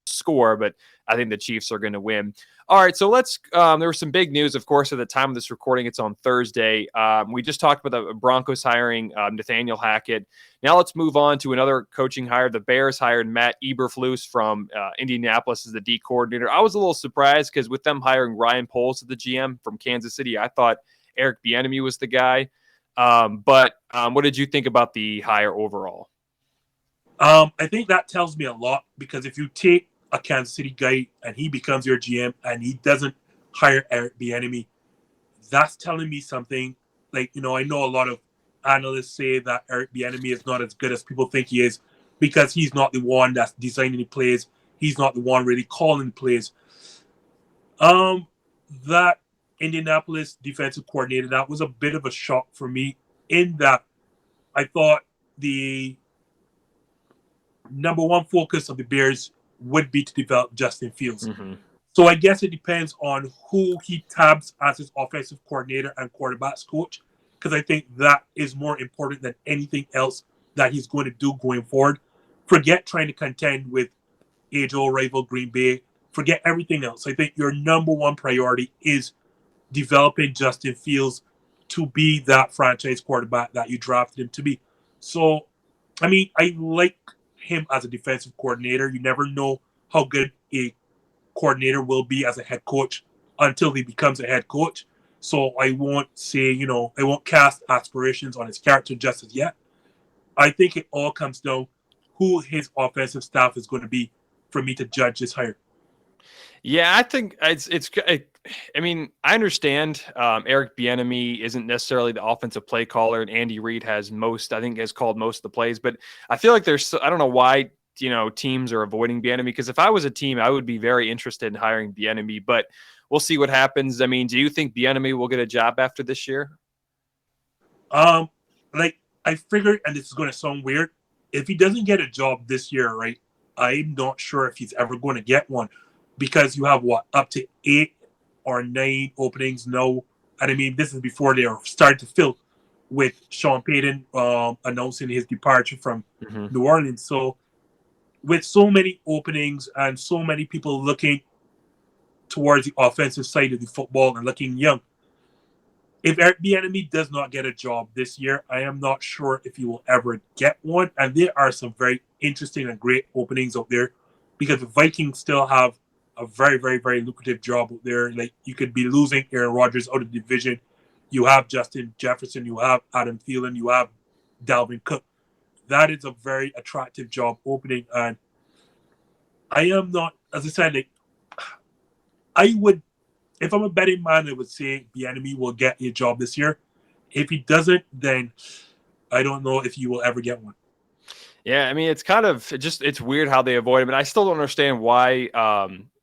score, but I think the Chiefs are going to win. All right, so let's there was some big news, of course, at the time of this recording. It's on Thursday. We just talked about the Broncos hiring Nathaniel Hackett. Now let's move on to another coaching hire. The Bears hired Matt Eberflus from Indianapolis as the D coordinator. I was a little surprised because with them hiring Ryan Poles as the GM from Kansas City, I thought Eric Bieniemy was the guy. But what did you think about the hire overall? I think that tells me a lot because if you take a Kansas City guy and he becomes your GM and he doesn't hire Eric Bieniemy, that's telling me something. Like, I know a lot of analysts say that Eric Bieniemy is not as good as people think he is because he's not the one that's designing the plays. He's not the one really calling the plays. That Indianapolis defensive coordinator, that was a bit of a shock for me in that I thought the number one focus of the Bears would be to develop Justin Fields. So I guess it depends on who he tabs as his offensive coordinator and quarterbacks coach, because I think that is more important than anything else that he's going to do going forward. Forget trying to contend with age-old rival Green Bay. Forget everything else. I think your number one priority is developing Justin Fields to be that franchise quarterback that you drafted him to be. So, I like him as a defensive coordinator. You never know how good a coordinator will be as a head coach until he becomes a head coach. So I won't say, I won't cast aspirations on his character just as yet. I think it all comes down who his offensive staff is going to be for me to judge his hire. Yeah, I think I understand Eric Bieniemy isn't necessarily the offensive play caller, and Andy Reid has called most of the plays. But I feel like I don't know why teams are avoiding Bieniemy, because if I was a team, I would be very interested in hiring Bieniemy. But we'll see what happens. Do you think Bieniemy will get a job after this year? I figured, and this is going to sound weird, if he doesn't get a job this year, right, I'm not sure if he's ever going to get one. Because you have up to 8 or 9 openings now, and this is before they are starting to fill, with Sean Payton announcing his departure from New Orleans. So, with so many openings and so many people looking towards the offensive side of the football and looking young, if Eric Bieniemy does not get a job this year, I am not sure if he will ever get one. And there are some very interesting and great openings out there because the Vikings still have a very, very, very lucrative job out there. Like, you could be losing Aaron Rodgers out of the division. You have Justin Jefferson. You have Adam Thielen. You have Dalvin Cook. That is a very attractive job opening. And I am not, as I said, I would, if I'm a betting man, I would say Bieniemy will get a job this year. If he doesn't, then I don't know if he will ever get one. Yeah, it's kind of it's weird how they avoid him, and I still don't understand why.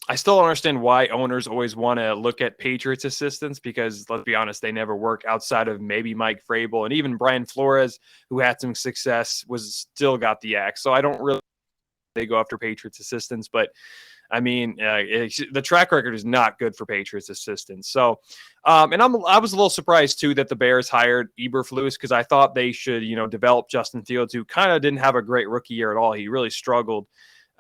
I still don't understand why owners always want to look at Patriots assistants, because let's be honest, they never work outside of maybe Mike Vrabel, and even Brian Flores, who had some success, was still got the axe. So I don't really they go after Patriots assistants, but the track record is not good for Patriots assistants. So, and I was a little surprised too that the Bears hired Eberflus, because I thought they should develop Justin Fields, who kind of didn't have a great rookie year at all. He really struggled.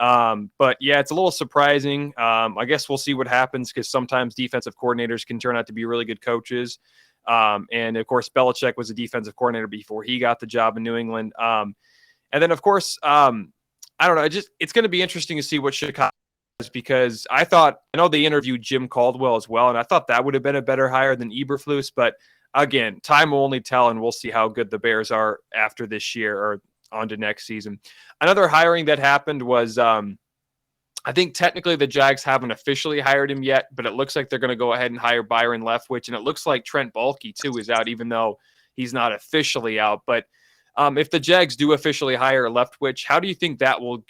But yeah, it's a little surprising. I guess we'll see what happens because sometimes defensive coordinators can turn out to be really good coaches. And of course, Belichick was a defensive coordinator before he got the job in New England. And then of course, I don't know. It's going to be interesting to see what Chicago does because I know they interviewed Jim Caldwell as well, and I thought that would have been a better hire than Eberflus. But again, time will only tell, and we'll see how good the Bears are after this year or on to next season. Another hiring that happened was I think technically the Jags haven't officially hired him yet, but it looks like they're going to go ahead and hire Byron Leftwich, and it looks like Trent Baalke too is out, even though he's not officially out. But if the Jags do officially hire Leftwich, how do you think that will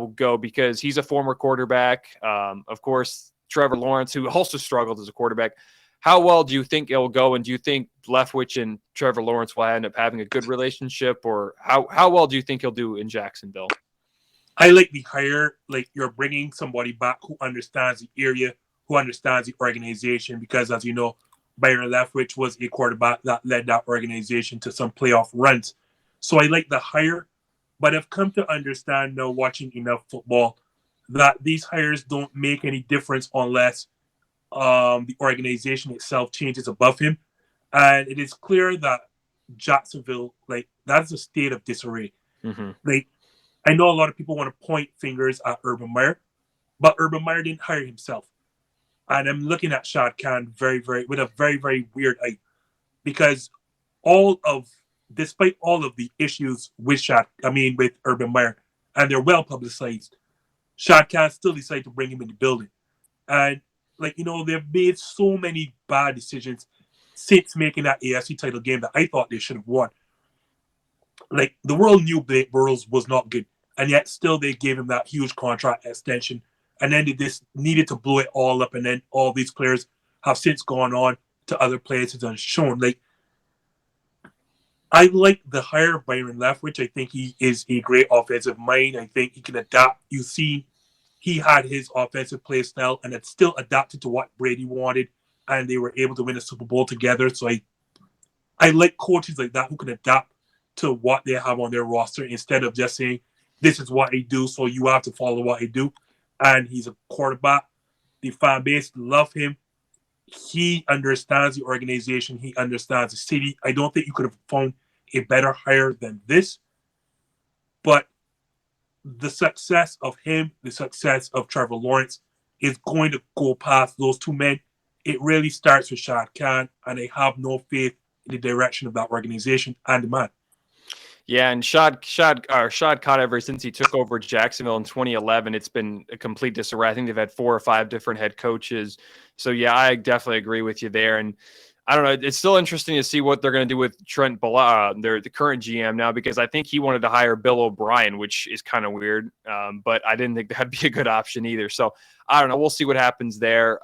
go? Because he's a former quarterback. Of course, Trevor Lawrence, who also struggled as a quarterback. How well do you think it'll go, and do you think Leftwich and Trevor Lawrence will end up having a good relationship, or how well do you think he'll do in Jacksonville? I like the hire, like you're bringing somebody back who understands the area, who understands the organization, because as you know, Byron Leftwich was a quarterback that led that organization to some playoff runs. So I like the hire, but I've come to understand now, watching enough football, that these hires don't make any difference unless the organization itself changes above him. And it is clear that Jacksonville, like, that's a state of disarray. Mm-hmm. Like, I know a lot of people want to point fingers at Urban Meyer, but Urban Meyer didn't hire himself. And I'm looking at Shad Khan with a very, very weird eye, because despite all of the issues with with Urban Meyer, and they're well publicized, Shad Khan still decided to bring him in the building. And they've made so many bad decisions since making that AFC title game that I thought they should have won. Like, the world knew Blake Bortles was not good, and yet still they gave him that huge contract extension. And then they just needed to blow it all up, and then all these players have since gone on to other places and shown. Like, I like the hire of Byron Leftwich. I think he is a great offensive mind. I think he can adapt. You see, he had his offensive play style, and it still adapted to what Brady wanted, and they were able to win a Super Bowl together. So I like coaches like that who can adapt to what they have on their roster instead of just saying, this is what I do, so you have to follow what I do. And he's a quarterback. The fan base love him. He understands the organization. He understands the city. I don't think you could have found a better hire than this. But the success of him, the success of Trevor Lawrence is going to go past those two men. It really starts with Shad Khan, and I have no faith in the direction of that organization and the man. Yeah, and Shad Khan, ever since he took over Jacksonville in 2011, it's been a complete disarray. I think they've had 4 or 5 different head coaches. So yeah, I definitely agree with you there. And I don't know, it's still interesting to see what they're going to do with Trent Bala, the current GM now, because I think he wanted to hire Bill O'Brien, which is kind of weird. But I didn't think that'd be a good option either. So I don't know. We'll see what happens there.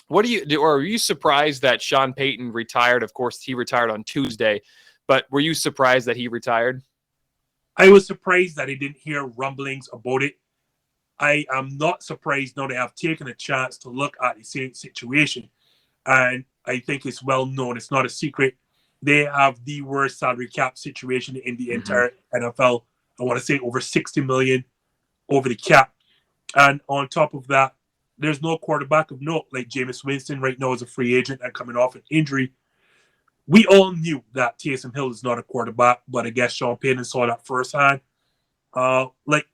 What do you do? Or are you surprised that Sean Payton retired? Of course, he retired on Tuesday. But were you surprised that he retired? I was surprised that I didn't hear rumblings about it. I am not surprised now they have taken a chance to look at the same situation. And I think it's well known. It's not a secret. They have the worst salary cap situation in the entire NFL. I want to say over $60 million over the cap. And on top of that, there's no quarterback of note. Like Jameis Winston right now is a free agent and coming off an injury. We all knew that Taysom Hill is not a quarterback, but I guess Sean Payton saw that firsthand. Like,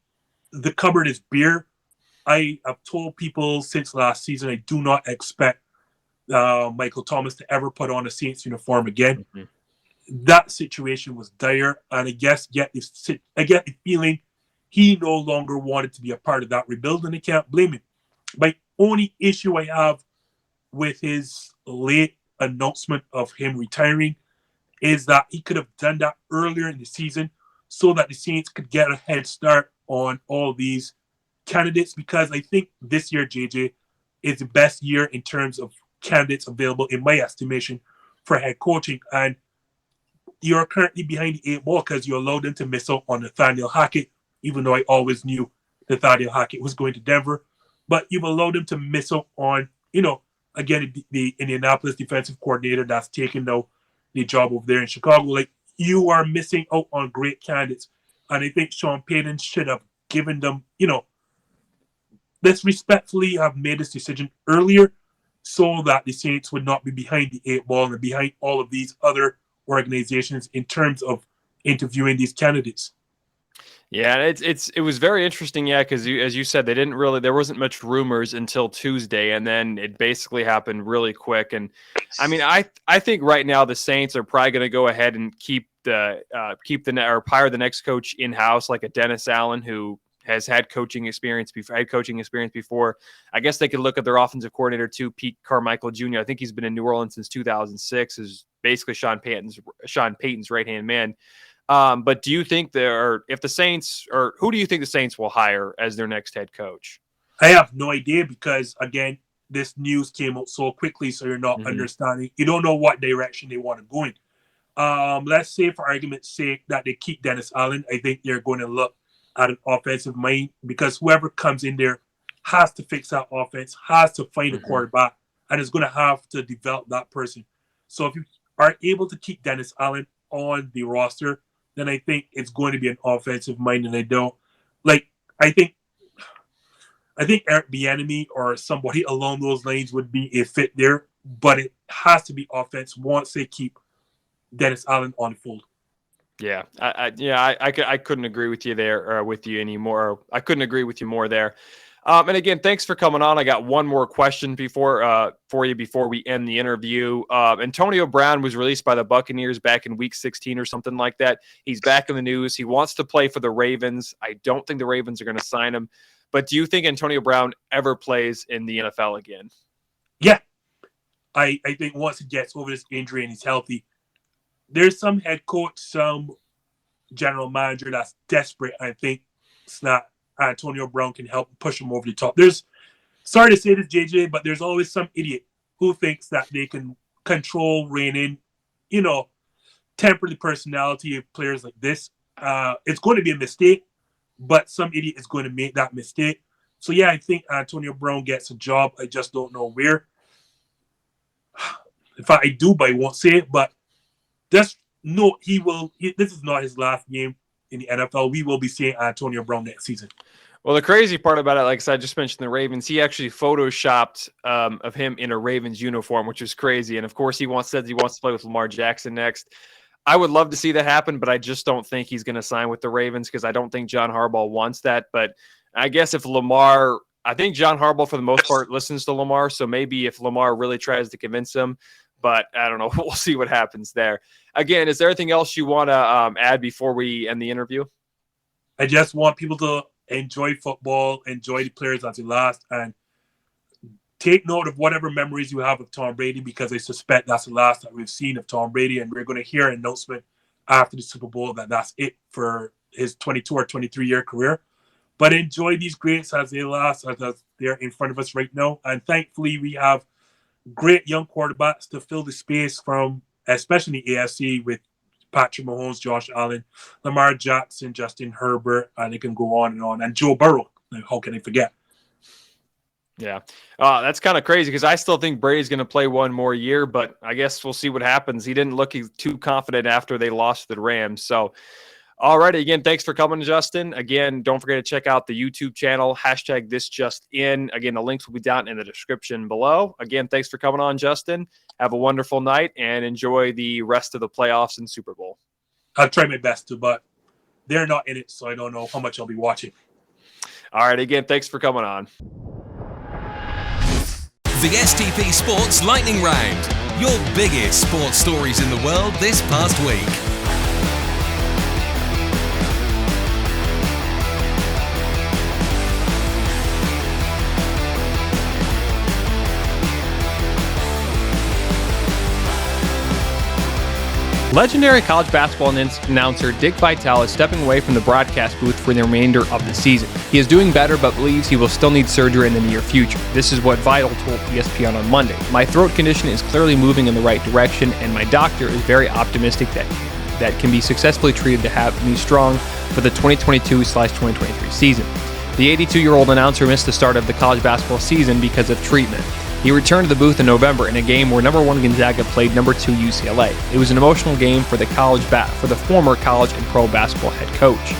the cupboard is bare. I have told people since last season I do not expect Michael Thomas to ever put on a Saints uniform again. That situation was dire, and I get the feeling he no longer wanted to be a part of that rebuild, and I can't blame him. My only issue I have with his late announcement of him retiring is that he could have done that earlier in the season so that the Saints could get a head start on all these candidates, because I think this year, JJ, is the best year in terms of candidates available, in my estimation, for head coaching. And you're currently behind the 8 ball because you allowed them to miss out on Nathaniel Hackett, even though I always knew Nathaniel Hackett was going to Denver. But you've allowed them to miss out on, again, the Indianapolis defensive coordinator that's taken now the job over there in Chicago. Like, you are missing out on great candidates. And I think Sean Payton should have given them, let's respectfully have made this decision earlier so that the Saints would not be behind the 8 ball and behind all of these other organizations in terms of interviewing these candidates. Yeah, it was very interesting, yeah, because as you said, there wasn't much rumors until Tuesday, and then it basically happened really quick. And I mean, I think right now the Saints are probably going to go ahead and hire the next coach in house, like a Dennis Allen, who has had coaching experience before. I guess they could look at their offensive coordinator too, Pete Carmichael Jr. I think he's been in New Orleans since 2006. Is basically Sean Payton's right hand man. But do you think who do you think the Saints will hire as their next head coach? I have no idea because, again, this news came out so quickly, so you're not understanding. You don't know what direction they want to go in. Let's say, for argument's sake, that they keep Dennis Allen. I think they're going to look at an offensive mind because whoever comes in there has to fix that offense, has to find a quarterback, and is going to have to develop that person. So if you are able to keep Dennis Allen on the roster, then I think it's going to be an offensive mind, and I think Eric Bieniemy or somebody along those lines would be a fit there, but it has to be offense once they keep Dennis Allen on the fold. Yeah, I couldn't agree with you there with you anymore. I couldn't agree with you more there. And again, thanks for coming on. I got one more question for you before we end the interview. Antonio Brown was released by the Buccaneers back in week 16 or something like that. He's back in the news. He wants to play for the Ravens. I don't think the Ravens are going to sign him. But do you think Antonio Brown ever plays in the NFL again? Yeah. I think once he gets over this injury and he's healthy, there's some head coach, some general manager that's desperate. I think it's not Antonio Brown can help push him over the top. Sorry to say this, JJ, but there's always some idiot who thinks that they can control, rein in, temper the personality of players like this. It's going to be a mistake, but some idiot is going to make that mistake. So, yeah, I think Antonio Brown gets a job. I just don't know where. In fact, I do, but I won't say it. But just know this is not his last game in the NFL. We will be seeing Antonio Brown next season. Well, the crazy part about it, like I said, I just mentioned the Ravens. He actually photoshopped of him in a Ravens uniform, which is crazy. And of course, he wants to play with Lamar Jackson next. I would love to see that happen, but I just don't think he's going to sign with the Ravens because I don't think John Harbaugh wants that. But I guess I think John Harbaugh for the most part listens to Lamar. So maybe if Lamar really tries to convince him, but I don't know. We'll see what happens there. Again, is there anything else you want to add before we end the interview? I just want people to enjoy football, enjoy the players as they last, and take note of whatever memories you have of Tom Brady because I suspect that's the last that we've seen of Tom Brady, and we're going to hear an announcement after the Super Bowl that that's it for his 22 or 23-year career. But enjoy these greats as they last, as they're in front of us right now. And thankfully, we have great young quarterbacks to fill the space from, especially the AFC, with Patrick Mahomes, Josh Allen, Lamar Jackson, Justin Herbert, and it can go on and on. And Joe Burrow. How can I forget? Yeah. That's kind of crazy because I still think Brady's going to play one more year, but I guess we'll see what happens. He didn't look too confident after they lost to the Rams. So, all right. Again, thanks for coming, Justin. Again, don't forget to check out the YouTube channel, #ThisJustIn. Again, the links will be down in the description below. Again, thanks for coming on, Justin. Have a wonderful night and enjoy the rest of the playoffs and Super Bowl. I'll try my best to, but they're not in it, so I don't know how much I'll be watching. All right. Again, thanks for coming on. The STP Sports Lightning Round. Your biggest sports stories in the world this past week. Legendary college basketball announcer Dick Vitale is stepping away from the broadcast booth for the remainder of the season. He is doing better, but believes he will still need surgery in the near future. This is what Vitale told ESPN on Monday. "My throat condition is clearly moving in the right direction, and my doctor is very optimistic that can be successfully treated to have me strong for the 2022/2023 season." The 82-year-old announcer missed the start of the college basketball season because of treatment. He returned to the booth in November in a game where number 1 Gonzaga played number 2 UCLA. It was an emotional game for the former college and pro basketball head coach.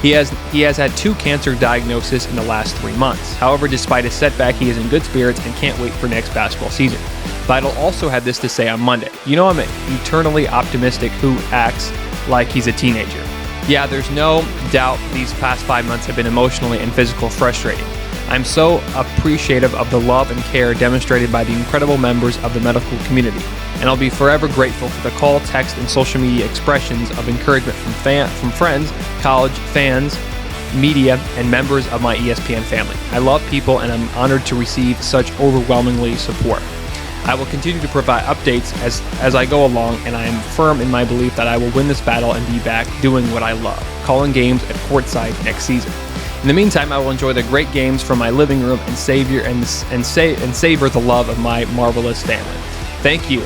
He has had 2 cancer diagnoses in the last 3 months. However, despite his setback, he is in good spirits and can't wait for next basketball season. Vidal also had this to say on Monday. "You know, I'm eternally optimistic who acts like he's a teenager. Yeah, there's no doubt these past 5 months have been emotionally and physically frustrating. I'm so appreciative of the love and care demonstrated by the incredible members of the medical community, and I'll be forever grateful for the call, text, and social media expressions of encouragement from friends, college fans, media, and members of my ESPN family. I love people, and I'm honored to receive such overwhelmingly support. I will continue to provide updates as I go along, and I am firm in my belief that I will win this battle and be back doing what I love, calling games at courtside next season. In the meantime, I will enjoy the great games from my living room and savor the love of my marvelous family. Thank you."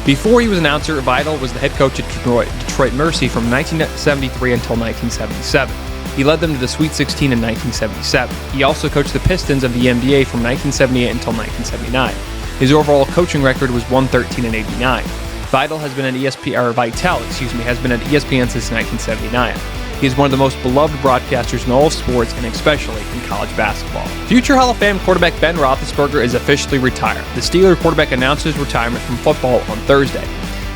Before he was an announcer, Vidal was the head coach at Detroit Mercy from 1973 until 1977. He led them to the Sweet 16 in 1977. He also coached the Pistons of the NBA from 1978 until 1979. His overall coaching record was 113-89. Vitale has been at ESPN since 1979. He is one of the most beloved broadcasters in all of sports, and especially in college basketball. Future Hall of Fame quarterback Ben Roethlisberger is officially retired. The Steelers quarterback announced his retirement from football on Thursday.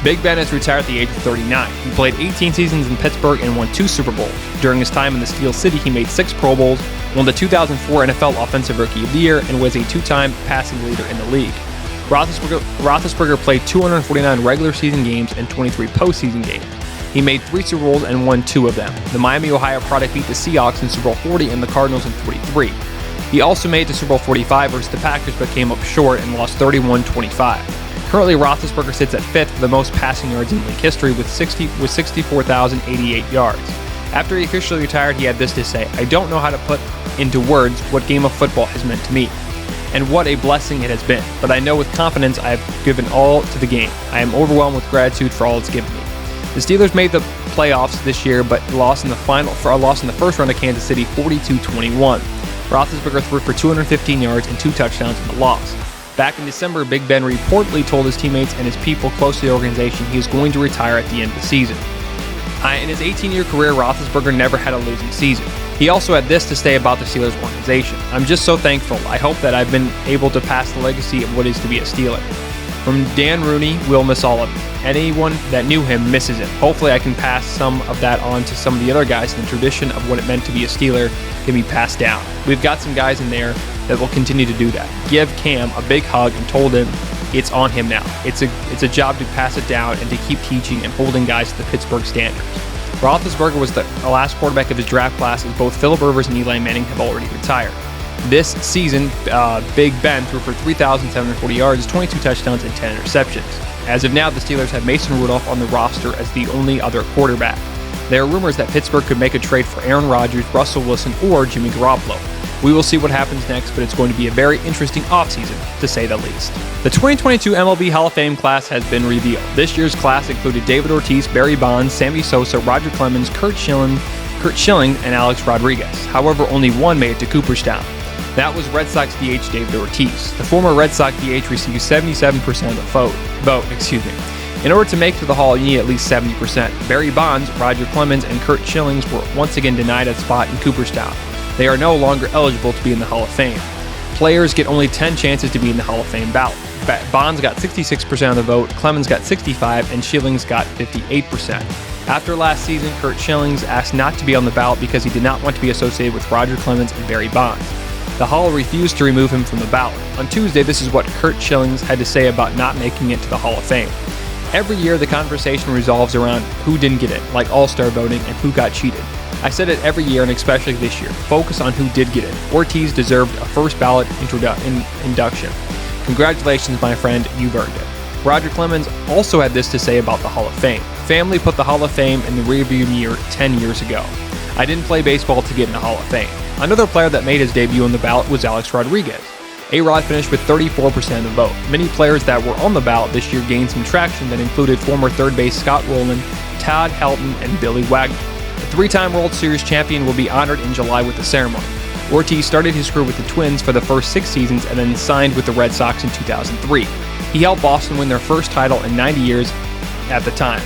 Big Ben is retired at the age of 39. He played 18 seasons in Pittsburgh and won 2 Super Bowls. During his time in the Steel City, he made 6 Pro Bowls, won the 2004 NFL Offensive Rookie of the Year, and was a 2-time passing leader in the league. Roethlisberger played 249 regular season games and 23 postseason games. He made 3 Super Bowls and won 2 of them. The Miami, Ohio product beat the Seahawks in Super Bowl 40 and the Cardinals in 43. He also made it to Super Bowl 45 versus the Packers, but came up short and lost 31-25. Currently, Roethlisberger sits at 5th for the most passing yards in league history with 64,088 yards. After he officially retired, he had this to say: "I don't know how to put into words what game of football has meant to me, and what a blessing it has been, but I know with confidence I have given all to the game. I am overwhelmed with gratitude for all it's given me." The Steelers made the playoffs this year, but lost in the first round to Kansas City 42-21. Roethlisberger threw for 215 yards and 2 touchdowns in the loss. Back in December, Big Ben reportedly told his teammates and his people close to the organization he was going to retire at the end of the season. In his 18-year career, Roethlisberger never had a losing season. He also had this to say about the Steelers organization: "I'm just so thankful. I hope that I've been able to pass the legacy of what is to be a Steeler. From Dan Rooney, we'll miss all of him. Anyone that knew him misses him. Hopefully I can pass some of that on to some of the other guys, and the tradition of what it meant to be a Steeler can be passed down. We've got some guys in there that will continue to do that." Give Cam a big hug and told him it's on him now. It's a job to pass it down and to keep teaching and holding guys to the Pittsburgh standards. Roethlisberger was the last quarterback of his draft class, as both Phillip Rivers and Eli Manning have already retired. This season, Big Ben threw for 3,740 yards, 22 touchdowns, and 10 interceptions. As of now, the Steelers have Mason Rudolph on the roster as the only other quarterback. There are rumors that Pittsburgh could make a trade for Aaron Rodgers, Russell Wilson, or Jimmy Garoppolo. We will see what happens next, but it's going to be a very interesting offseason, to say the least. The 2022 MLB Hall of Fame class has been revealed. This year's class included David Ortiz, Barry Bonds, Sammy Sosa, Roger Clemens, Curt Schilling, and Alex Rodriguez. However, only one made it to Cooperstown. That was Red Sox DH David Ortiz. The former Red Sox DH received 77% of the vote. In order to make it to the Hall, you need at least 70%. Barry Bonds, Roger Clemens, and Curt Schilling were once again denied a spot in Cooperstown. They are no longer eligible to be in the Hall of Fame. Players get only 10 chances to be in the Hall of Fame ballot. Bonds got 66% of the vote, Clemens got 65%, and Schilling's got 58%. After last season, Curt Schilling asked not to be on the ballot because he did not want to be associated with Roger Clemens and Barry Bonds. The Hall refused to remove him from the ballot. On Tuesday, this is what Curt Schilling had to say about not making it to the Hall of Fame. Every year, the conversation revolves around who didn't get in, like all-star voting, and who got cheated. I said it every year, and especially this year. Focus on who did get in. Ortiz deserved a first ballot induction. Congratulations, my friend, you've earned it. Roger Clemens also had this to say about the Hall of Fame. Family put the Hall of Fame in the rearview mirror 10 years ago. I didn't play baseball to get in the Hall of Fame. Another player that made his debut on the ballot was Alex Rodriguez. A-Rod finished with 34% of the vote. Many players that were on the ballot this year gained some traction that included former third base Scott Rowland, Todd Helton, and Billy Wagner. The 3-time World Series champion will be honored in July with a ceremony. Ortiz started his career with the Twins for the first 6 seasons and then signed with the Red Sox in 2003. He helped Boston win their first title in 90 years at the time.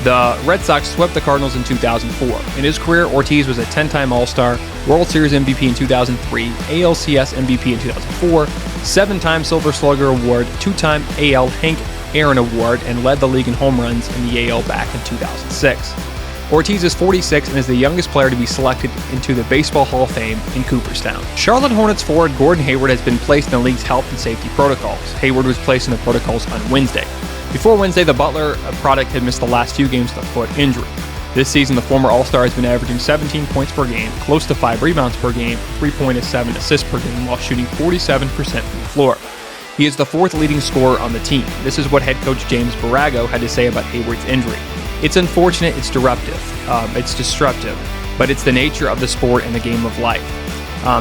The Red Sox swept the Cardinals in 2004. In his career, Ortiz was a 10-time All-Star, World Series MVP in 2003, ALCS MVP in 2004, 7-time Silver Slugger Award, 2-time AL Hank Aaron Award, and led the league in home runs in the AL back in 2006. Ortiz is 46 and is the youngest player to be selected into the Baseball Hall of Fame in Cooperstown. Charlotte Hornets forward Gordon Hayward has been placed in the league's health and safety protocols. Hayward was placed in the protocols on Wednesday. Before Wednesday, the Butler product had missed the last few games with a foot injury. This season, the former All-Star has been averaging 17 points per game, close to 5 rebounds per game, 3.7 assists per game, while shooting 47% from the floor. He is the 4th leading scorer on the team. This is what head coach James Barago had to say about Hayward's injury. It's unfortunate, it's disruptive, but it's the nature of the sport and the game of life.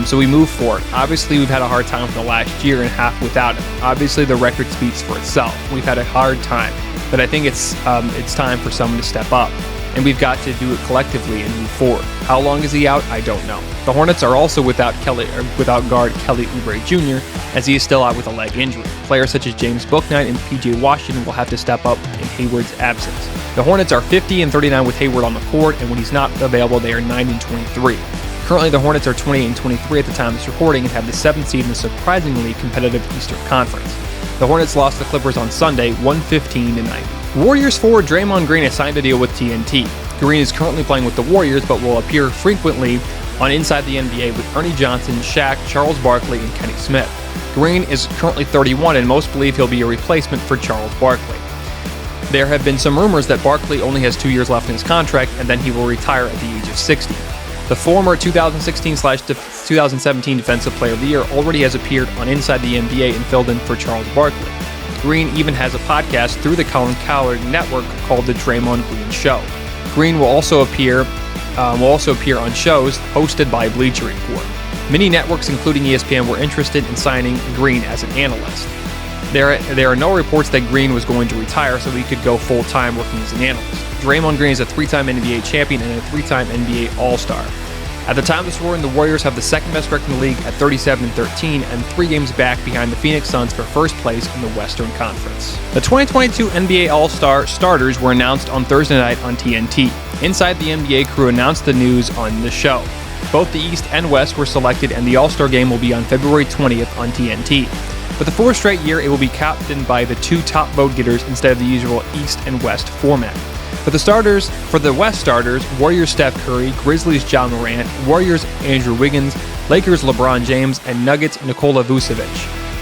So we move forward. Obviously, we've had a hard time for the last year and a half without him. Obviously, the record speaks for itself. We've had a hard time, but I think it's time for someone to step up, and we've got to do it collectively and move forward. How long is he out? I don't know. The Hornets are also without guard Kelly Oubre Jr., as he is still out with a leg injury. Players such as James Bouknight and P.J. Washington will have to step up in Hayward's absence. The Hornets are 50-39 with Hayward on the court, and when he's not available, they are 9-23. Currently, the Hornets are 28-23 at the time of this recording and have the 7th seed in the surprisingly competitive Eastern Conference. The Hornets lost the Clippers on Sunday, 115-90. Warriors forward Draymond Green has signed a deal with TNT. Green is currently playing with the Warriors, but will appear frequently on Inside the NBA with Ernie Johnson, Shaq, Charles Barkley, and Kenny Smith. Green is currently 31, and most believe he'll be a replacement for Charles Barkley. There have been some rumors that Barkley only has 2 years left in his contract, and then he will retire at the age of 60. The former 2016/2017 Defensive Player of the Year already has appeared on Inside the NBA and filled in for Charles Barkley. Green even has a podcast through the Colin Cowherd Network called The Draymond Green Show. Green will also appear on shows hosted by Bleacher Report. Many networks, including ESPN, were interested in signing Green as an analyst. There are no reports that Green was going to retire, so he could go full-time working as an analyst. Draymond Green is a 3-time NBA champion and a 3-time NBA All-Star. At the time of this recording, the Warriors have the second best record in the league at 37-13 and 3 games back behind the Phoenix Suns for first place in the Western Conference. The 2022 NBA All-Star starters were announced on Thursday night on TNT. Inside the NBA crew announced the news on the show. Both the East and West were selected, and the All-Star game will be on February 20th on TNT. For the 4th straight year, it will be captained by the 2 top vote getters instead of the usual East and West format. For the West starters, Warriors Steph Curry, Grizzlies Ja Morant, Warriors Andrew Wiggins, Lakers LeBron James, and Nuggets Nikola Vucevic.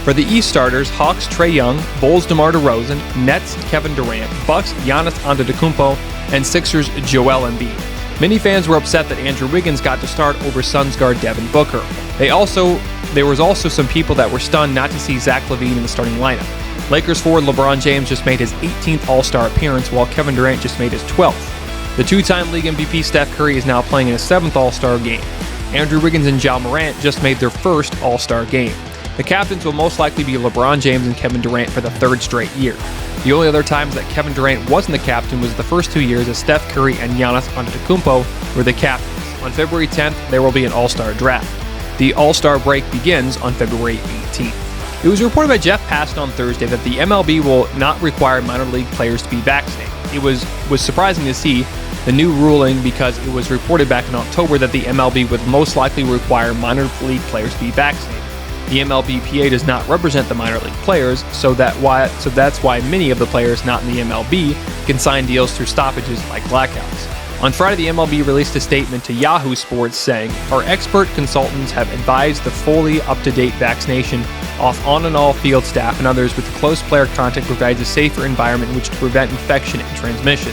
For the East starters, Hawks Trae Young, Bulls DeMar DeRozan, Nets Kevin Durant, Bucks Giannis Antetokounmpo, and Sixers Joel Embiid. Many fans were upset that Andrew Wiggins got to start over Suns guard Devin Booker. There was also some people that were stunned not to see Zach LaVine in the starting lineup. Lakers forward LeBron James just made his 18th All-Star appearance, while Kevin Durant just made his 12th. The 2-time league MVP Steph Curry is now playing in his 7th All-Star game. Andrew Wiggins and Ja Morant just made their 1st All-Star game. The captains will most likely be LeBron James and Kevin Durant for the 3rd straight year. The only other times that Kevin Durant wasn't the captain was the first 2 years as Steph Curry and Giannis Antetokounmpo were the captains. On February 10th, there will be an All-Star draft. The All-Star break begins on February 18th. It was reported by Jeff Passan on Thursday that the MLB will not require minor league players to be vaccinated. It was surprising to see the new ruling because it was reported back in October that the MLB would most likely require minor league players to be vaccinated. The MLBPA does not represent the minor league players, so that's why many of the players not in the MLB can sign deals through stoppages like blackouts. On Friday, the MLB released a statement to Yahoo Sports saying, "Our expert consultants have advised the fully up-to-date vaccination of on and off field staff and others with close player contact provides a safer environment in which to prevent infection and transmission.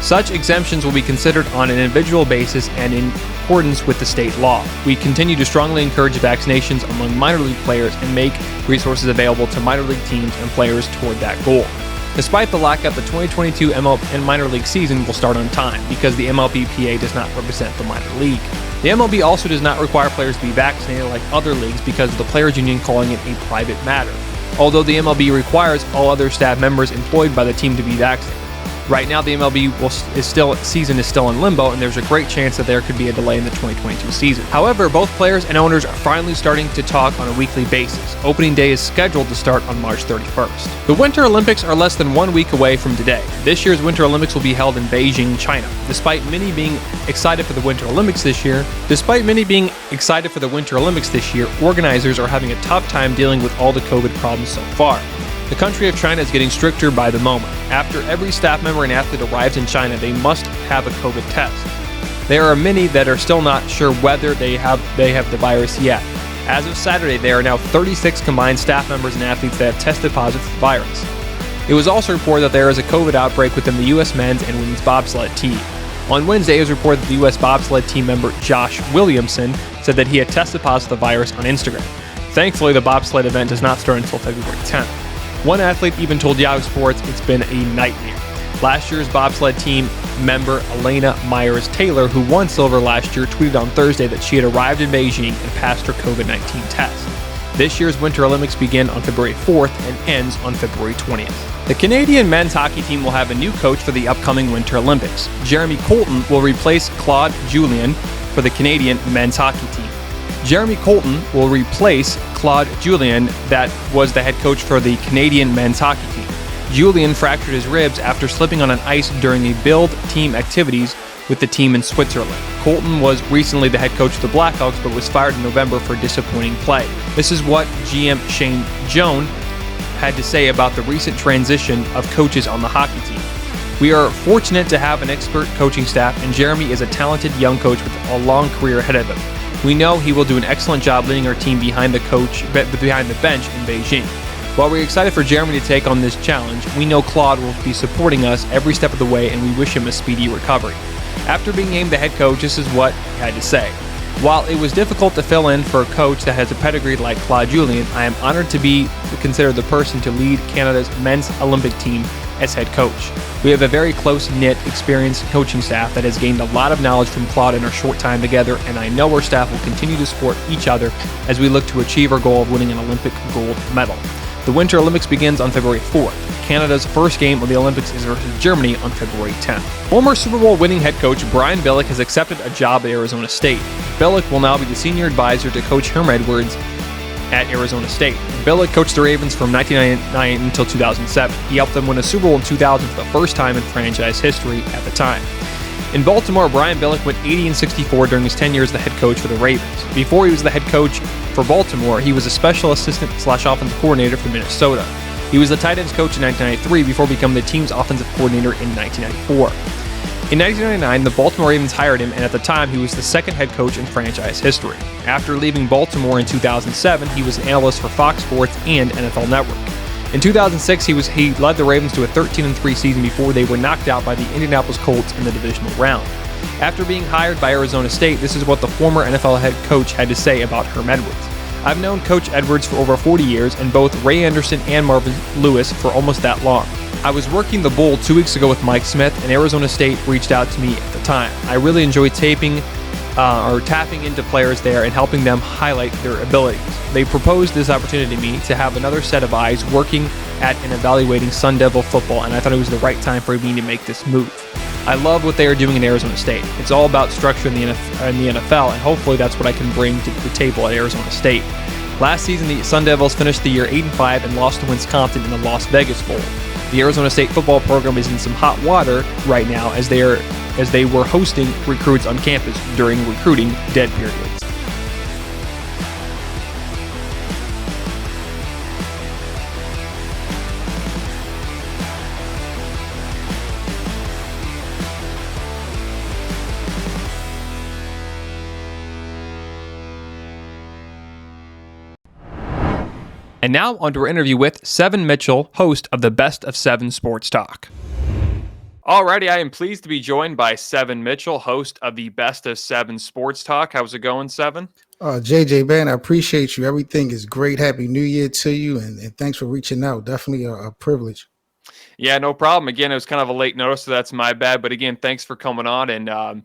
Such exemptions will be considered on an individual basis and in accordance with the state law. We continue to strongly encourage vaccinations among minor league players and make resources available to minor league teams and players toward that goal." Despite the lockout, the 2022 MLB and minor league season will start on time because the MLBPA does not represent the minor league. The MLB also does not require players to be vaccinated like other leagues because of the players' union calling it a private matter, although the MLB requires all other staff members employed by the team to be vaccinated. Right now, the MLB season is still in limbo, and there's a great chance that there could be a delay in the 2022 season. However, both players and owners are finally starting to talk on a weekly basis. Opening day is scheduled to start on March 31st. The Winter Olympics are less than 1 week away from today. This year's Winter Olympics will be held in Beijing, China. Despite many being excited for the Winter Olympics this year, organizers are having a tough time dealing with all the COVID problems so far. The country of China is getting stricter by the moment. After every staff member and athlete arrives in China, they must have a COVID test. There are many that are still not sure whether they have the virus yet. As of Saturday, there are now 36 combined staff members and athletes that have tested positive for the virus. It was also reported that there is a COVID outbreak within the U.S. men's and women's bobsled team. On Wednesday, it was reported that the U.S. bobsled team member Josh Williamson said that he had tested positive for the virus on Instagram. Thankfully, the bobsled event does not start until February 10th. One athlete even told Yahoo Sports it's been a nightmare. Last year's bobsled team member Elena Myers-Taylor, who won silver last year, tweeted on Thursday that she had arrived in Beijing and passed her COVID-19 test. This year's Winter Olympics begin on February 4th and ends on February 20th. The Canadian men's hockey team will have a new coach for the upcoming Winter Olympics. Jeremy Colton will replace Claude Julien for the Canadian men's hockey team. Jeremy Colton will replace Claude Julien, that was the head coach for the Canadian men's hockey team. Julien fractured his ribs after slipping on an ice during a build team activities with the team in Switzerland. Colton was recently the head coach of the Blackhawks, but was fired in November for disappointing play. This is what GM Shane Jones had to say about the recent transition of coaches on the hockey team. We are fortunate to have an expert coaching staff, and Jeremy is a talented young coach with a long career ahead of him. We know he will do an excellent job leading our team behind the bench in Beijing. While we're excited for Jeremy to take on this challenge, we know Claude will be supporting us every step of the way, and we wish him a speedy recovery. After being named the head coach, this is what he had to say. While it was difficult to fill in for a coach that has a pedigree like Claude Julien, I am honored to be considered the person to lead Canada's men's Olympic team as head coach. We have a very close-knit, experienced coaching staff that has gained a lot of knowledge from Claude in our short time together, and I know our staff will continue to support each other as we look to achieve our goal of winning an Olympic gold medal. The Winter Olympics begins on February 4th. Canada's first game of the Olympics is versus Germany on February 10th. Former Super Bowl winning head coach Brian Billick has accepted a job at Arizona State. Billick will now be the senior advisor to Coach Herm Edwards at Arizona State. Billick coached the Ravens from 1999 until 2007. He helped them win a Super Bowl in 2000 for the first time in franchise history at the time. In Baltimore, Brian Billick went 80-64 during his 10 years as the head coach for the Ravens. Before he was the head coach for Baltimore, he was a special assistant/offensive coordinator for Minnesota. He was the tight ends coach in 1993 before becoming the team's offensive coordinator in 1994. In 1999, the Baltimore Ravens hired him, and at the time, he was the second head coach in franchise history. After leaving Baltimore in 2007, he was an analyst for Fox Sports and NFL Network. In 2006, he led the Ravens to a 13-3 season before they were knocked out by the Indianapolis Colts in the divisional round. After being hired by Arizona State, this is what the former NFL head coach had to say about Herm Edwards. I've known Coach Edwards for over 40 years, and both Ray Anderson and Marvin Lewis for almost that long. I was working the Bowl 2 weeks ago with Mike Smith, and Arizona State reached out to me at the time. I really enjoyed tapping into players there and helping them highlight their abilities. They proposed this opportunity to me to have another set of eyes working at and evaluating Sun Devil football, and I thought it was the right time for me to make this move. I love what they are doing in Arizona State. It's all about structure in the NFL, and hopefully that's what I can bring to the table at Arizona State. Last season, the Sun Devils finished the year 8-5 and lost to Wisconsin in the Las Vegas Bowl. The Arizona State football program is in some hot water right now as they were hosting recruits on campus during recruiting dead periods. And now onto our interview with Seven Mitchell, host of the Best of Seven Sports Talk. Alrighty, I am pleased to be joined by Seven Mitchell, host of the Best of Seven Sports Talk. How's it going, Seven? JJ, man, I appreciate you. Everything is great. Happy New Year to you, and thanks for reaching out. Definitely a privilege. Yeah, no problem. Again, it was kind of a late notice, so that's my bad. But again, thanks for coming on and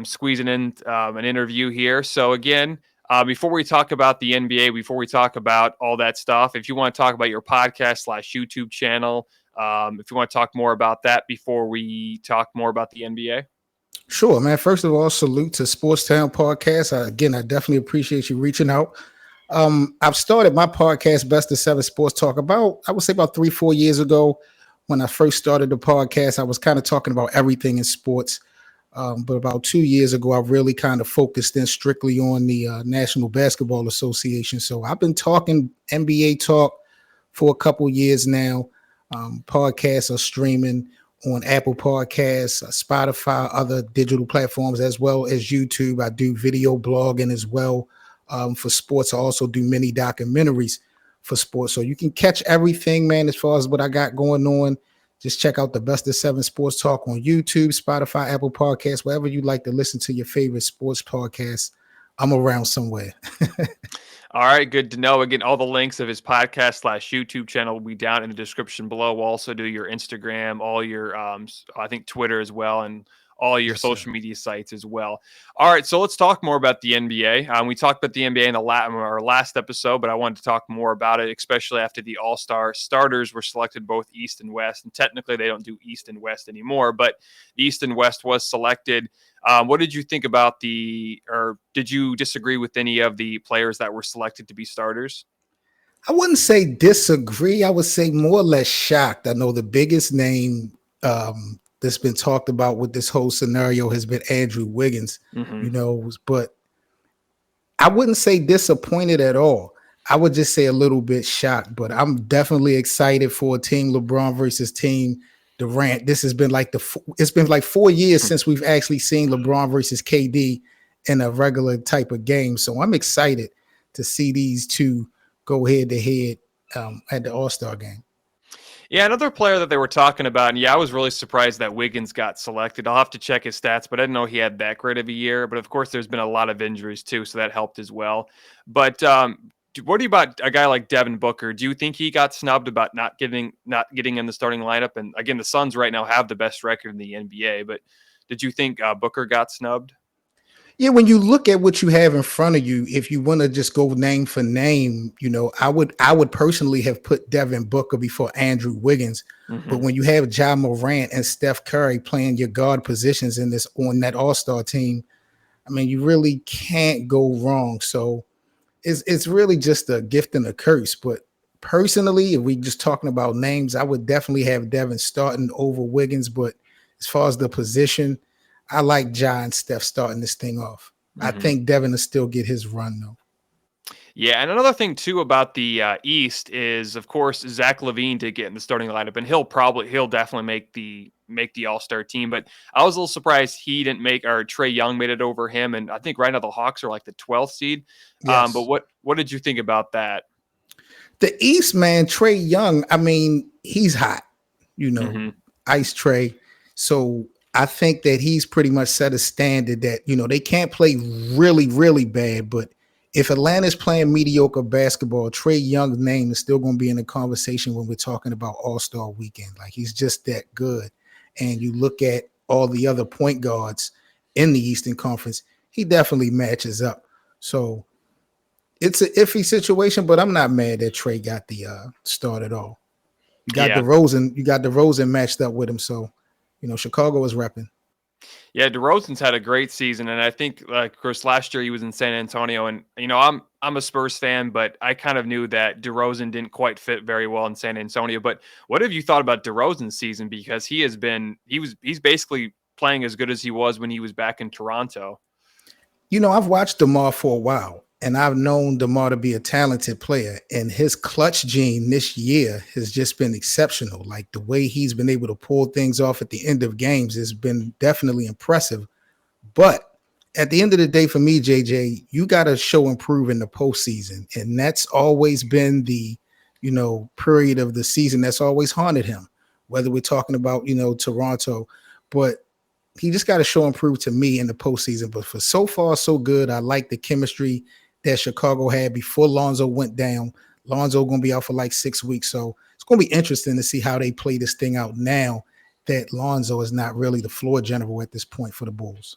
squeezing in an interview here. So again, before we talk about the NBA, before we talk about all that stuff, if you want to talk about your podcast /YouTube channel, If you want to talk more about that before we talk more about the NBA. Sure, man. First of all, salute to Sportstown Podcast. Again, I definitely appreciate you reaching out. I've started my podcast, Best of Seven Sports Talk, I would say about 3-4 years ago. When I first started the podcast, I was kind of talking about everything in sports. But about 2 years ago, I really kind of focused in strictly on the National Basketball Association. So I've been talking NBA talk for a couple years now. Podcasts are streaming on Apple Podcasts, Spotify, other digital platforms, as well as YouTube. I do video blogging as well for sports. I also do mini documentaries for sports. So you can catch everything, man, as far as what I got going on. Just check out the Best of Seven Sports Talk on YouTube, Spotify, Apple Podcasts, wherever you like to listen to your favorite sports podcasts. I'm around somewhere. All right, good to know. Again, all the links of his podcast / YouTube channel will be down in the description below. We'll also do your Instagram, all your, I think Twitter as well, and all your social media sites as well. All right, so let's talk more about the NBA. We talked about the NBA in our last episode, but I wanted to talk more about it, especially after the All-Star starters were selected both East and West. And technically, they don't do East and West anymore, but East and West was selected. What did you think about or did you disagree with any of the players that were selected to be starters? I wouldn't say disagree. I would say more or less shocked. I know the biggest name that's been talked about with this whole scenario has been Andrew Wiggins, but I wouldn't say disappointed at all. I would just say a little bit shocked, but I'm definitely excited for Team LeBron versus Team Durant. This has been it's been like 4 years since we've actually seen LeBron versus KD in a regular type of game. So I'm excited to see these two go head to head at the All-Star game. Yeah, another player that they were talking about, and I was really surprised that Wiggins got selected. I'll have to check his stats, but I didn't know he had that great of a year. But of course, there's been a lot of injuries too, so that helped as well. But what do you about a guy like Devin Booker? Do you think he got snubbed about not getting in the starting lineup? And again, the Suns right now have the best record in the NBA, but did you think Booker got snubbed? Yeah, when you look at what you have in front of you, if you want to just go name for name, I would personally have put Devin Booker before Andrew Wiggins. Mm-hmm. But when you have Ja Morant and Steph Curry playing your guard positions on that All-Star team, I mean, you really can't go wrong. So it's really just a gift and a curse. But personally, if we just talking about names, I would definitely have Devin starting over Wiggins. But as far as the position, I like Ja and Steph starting this thing off. Mm-hmm. I think Devin will still get his run, though. Yeah, and another thing, too, about the East is, of course, Zach LaVine did get in the starting lineup, and he'll definitely make the All-Star team. But I was a little surprised he didn't or Trae Young made it over him, and I think right now the Hawks are like the 12th seed. Yes. But what did you think about that? The East, man, Trae Young, I mean, he's hot, mm-hmm. Ice Trae. So I think that he's pretty much set a standard that, they can't play really, really bad. But if Atlanta's playing mediocre basketball, Trae Young's name is still going to be in the conversation when we're talking about All-Star Weekend. Like, he's just that good. And you look at all the other point guards in the Eastern Conference, he definitely matches up. So it's an iffy situation, but I'm not mad that Trae got the start at all. You got DeRozan matched up with him, so Chicago is repping. Yeah, DeRozan's had a great season, and I think, of course, last year he was in San Antonio, and I'm a Spurs fan, but I kind of knew that DeRozan didn't quite fit very well in San Antonio. But what have you thought about DeRozan's season? Because he's basically playing as good as he was when he was back in Toronto. I've watched DeMar for a while, and I've known DeMar to be a talented player, and his clutch gene this year has just been exceptional. Like, the way he's been able to pull things off at the end of games has been definitely impressive. But at the end of the day, for me, JJ, you got to show improve in the postseason, and that's always been the, period of the season that's always haunted him, whether we're talking about, Toronto, but he just got to show improve to me in the postseason. But for so far, so good. I like the chemistry that Chicago had before Lonzo went down. Lonzo going to be out for like 6 weeks. So it's going to be interesting to see how they play this thing out now that Lonzo is not really the floor general at this point for the Bulls.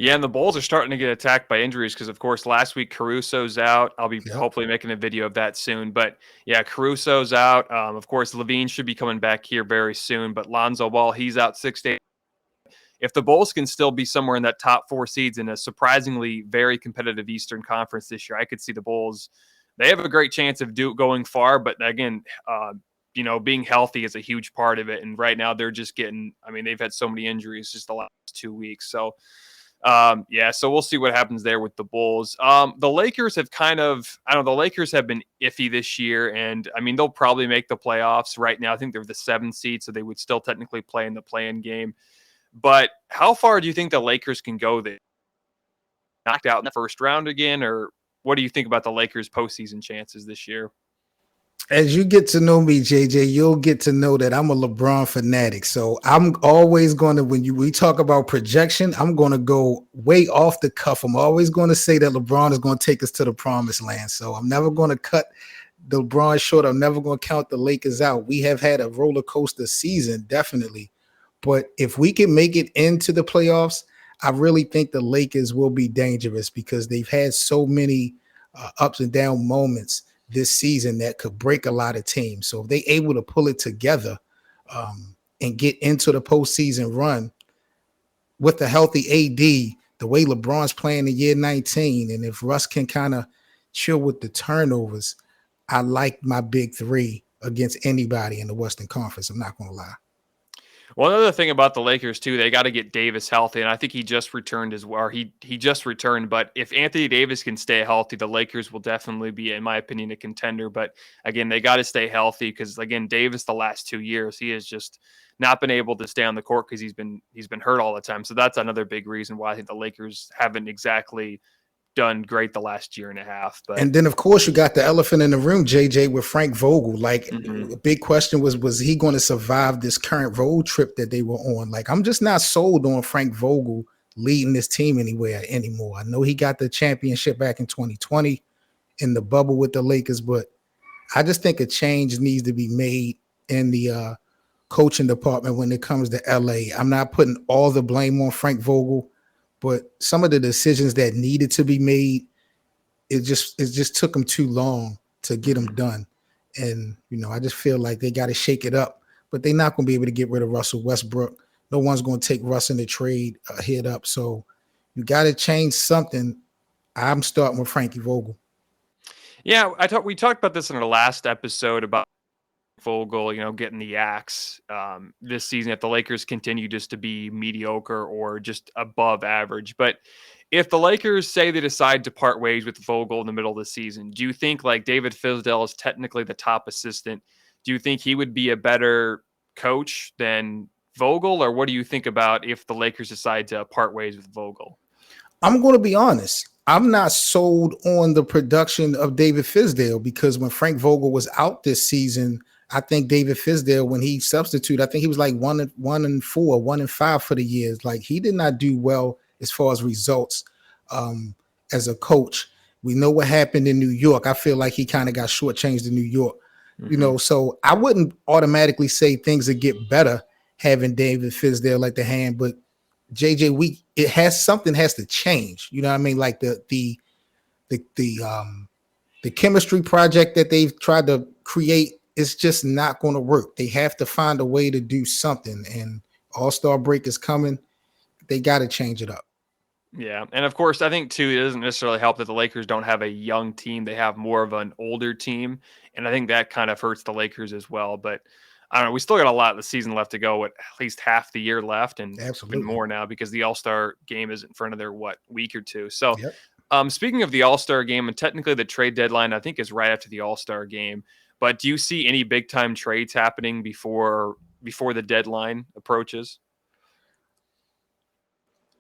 Yeah, and the Bulls are starting to get attacked by injuries because, of course, last week Caruso's out. I'll be hopefully making a video of that soon. But yeah, Caruso's out. Of course, Levine should be coming back here very soon. But Lonzo Ball, he's out 6 days. If the Bulls can still be somewhere in that top 4 seeds in a surprisingly very competitive Eastern Conference this year, I could see the Bulls. They have a great chance of going far. But again, being healthy is a huge part of it. And right now they're just getting. I mean, they've had so many injuries just the last 2 weeks. So. So we'll see what happens there with the Bulls. The Lakers have the Lakers have been iffy this year, and I mean, they'll probably make the playoffs right now. I think they're the 7th seed, so they would still technically play in the play-in game. But how far do you think the Lakers can go there? Knocked out in the first round again, or what do you think about the Lakers' postseason chances this year? As you get to know me, JJ, you'll get to know that I'm a LeBron fanatic. So I'm always going to, we talk about projection, I'm going to go way off the cuff. I'm always going to say that LeBron is going to take us to the promised land. So I'm never going to cut the LeBron short. I'm never going to count the Lakers out. We have had a roller coaster season, definitely. But if we can make it into the playoffs, I really think the Lakers will be dangerous because they've had so many ups and down moments this season that could break a lot of teams. So if they're able to pull it together and get into the postseason run with a healthy AD, the way LeBron's playing in year 19, and if Russ can kind of chill with the turnovers, I like my big 3 against anybody in the Western Conference. I'm not going to lie. Well, another thing about the Lakers, too, they got to get Davis healthy, and I think he just returned as well. He just returned, but if Anthony Davis can stay healthy, the Lakers will definitely be, in my opinion, a contender. But, again, they got to stay healthy because, again, Davis the last 2 years, he has just not been able to stay on the court because he's been hurt all the time. So that's another big reason why I think the Lakers haven't exactly done great the last year and a half. But and then of course you got the elephant in the room, JJ, with Frank Vogel. Like the big question was he going to survive this current road trip that they were on? Like, I'm just not sold on Frank Vogel leading this team anywhere anymore. I know he got the championship back in 2020 in the bubble with the Lakers, but I just think a change needs to be made in the coaching department when it comes to LA. I'm not putting all the blame on Frank Vogel, but some of the decisions that needed to be made, it just took them too long to get them done. And, I just feel like they got to shake it up, but they're not going to be able to get rid of Russell Westbrook. No one's going to take Russ in the trade head up. So you got to change something. I'm starting with Frankie Vogel. Yeah, we talked about this in our last episode about Vogel, getting the axe this season if the Lakers continue just to be mediocre or just above average. But if the Lakers say they decide to part ways with Vogel in the middle of the season, do you think like David Fizdale is technically the top assistant? Do you think he would be a better coach than Vogel? Or what do you think about if the Lakers decide to part ways with Vogel? I'm going to be honest. I'm not sold on the production of David Fizdale because when Frank Vogel was out this season, I think David Fizdale, when he substituted, I think he was like 1-4, 1-5 for the years. Like, he did not do well as far as results as a coach. We know what happened in New York. I feel like he kind of got shortchanged in New York, so I wouldn't automatically say things would get better having David Fizdale at the hand. But JJ, something has to change. You know what I mean? Like the chemistry project that they've tried to create, it's just not going to work. They have to find a way to do something, and All-Star break is coming. They got to change it up. Yeah, and of course, I think, too, it doesn't necessarily help that the Lakers don't have a young team. They have more of an older team, and I think that kind of hurts the Lakers as well. But I don't know. We still got a lot of the season left to go, at least half the year left, and even more now because the All-Star game is in front of their, week or two. So speaking of the All-Star game, and technically the trade deadline, I think, is right after the All-Star game. But do you see any big-time trades happening before the deadline approaches?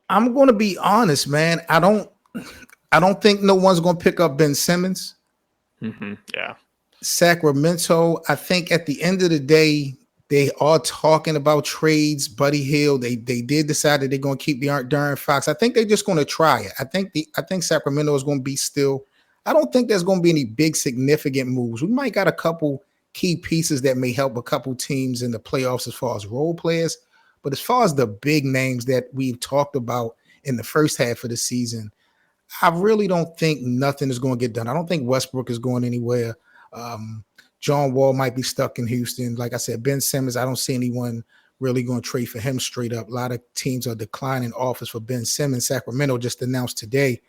I'm going to be honest, man. I don't think no one's going to pick up Ben Simmons. Yeah. Sacramento, I think at the end of the day, they are talking about trades. Buddy Hield, they did decide that they're going to keep De'Aaron Fox. I think they're just going to try it. I think Sacramento is going to be still. I don't think there's going to be any big significant moves. We might got a couple key pieces that may help a couple teams in the playoffs as far as role players. But as far as the big names that we've talked about in the first half of the season, I really don't think nothing is going to get done. I don't think Westbrook is going anywhere. John Wall might be stuck in Houston. Like I said, Ben Simmons, I don't see anyone really going to trade for him straight up. A lot of teams are declining offers for Ben Simmons. Sacramento just announced today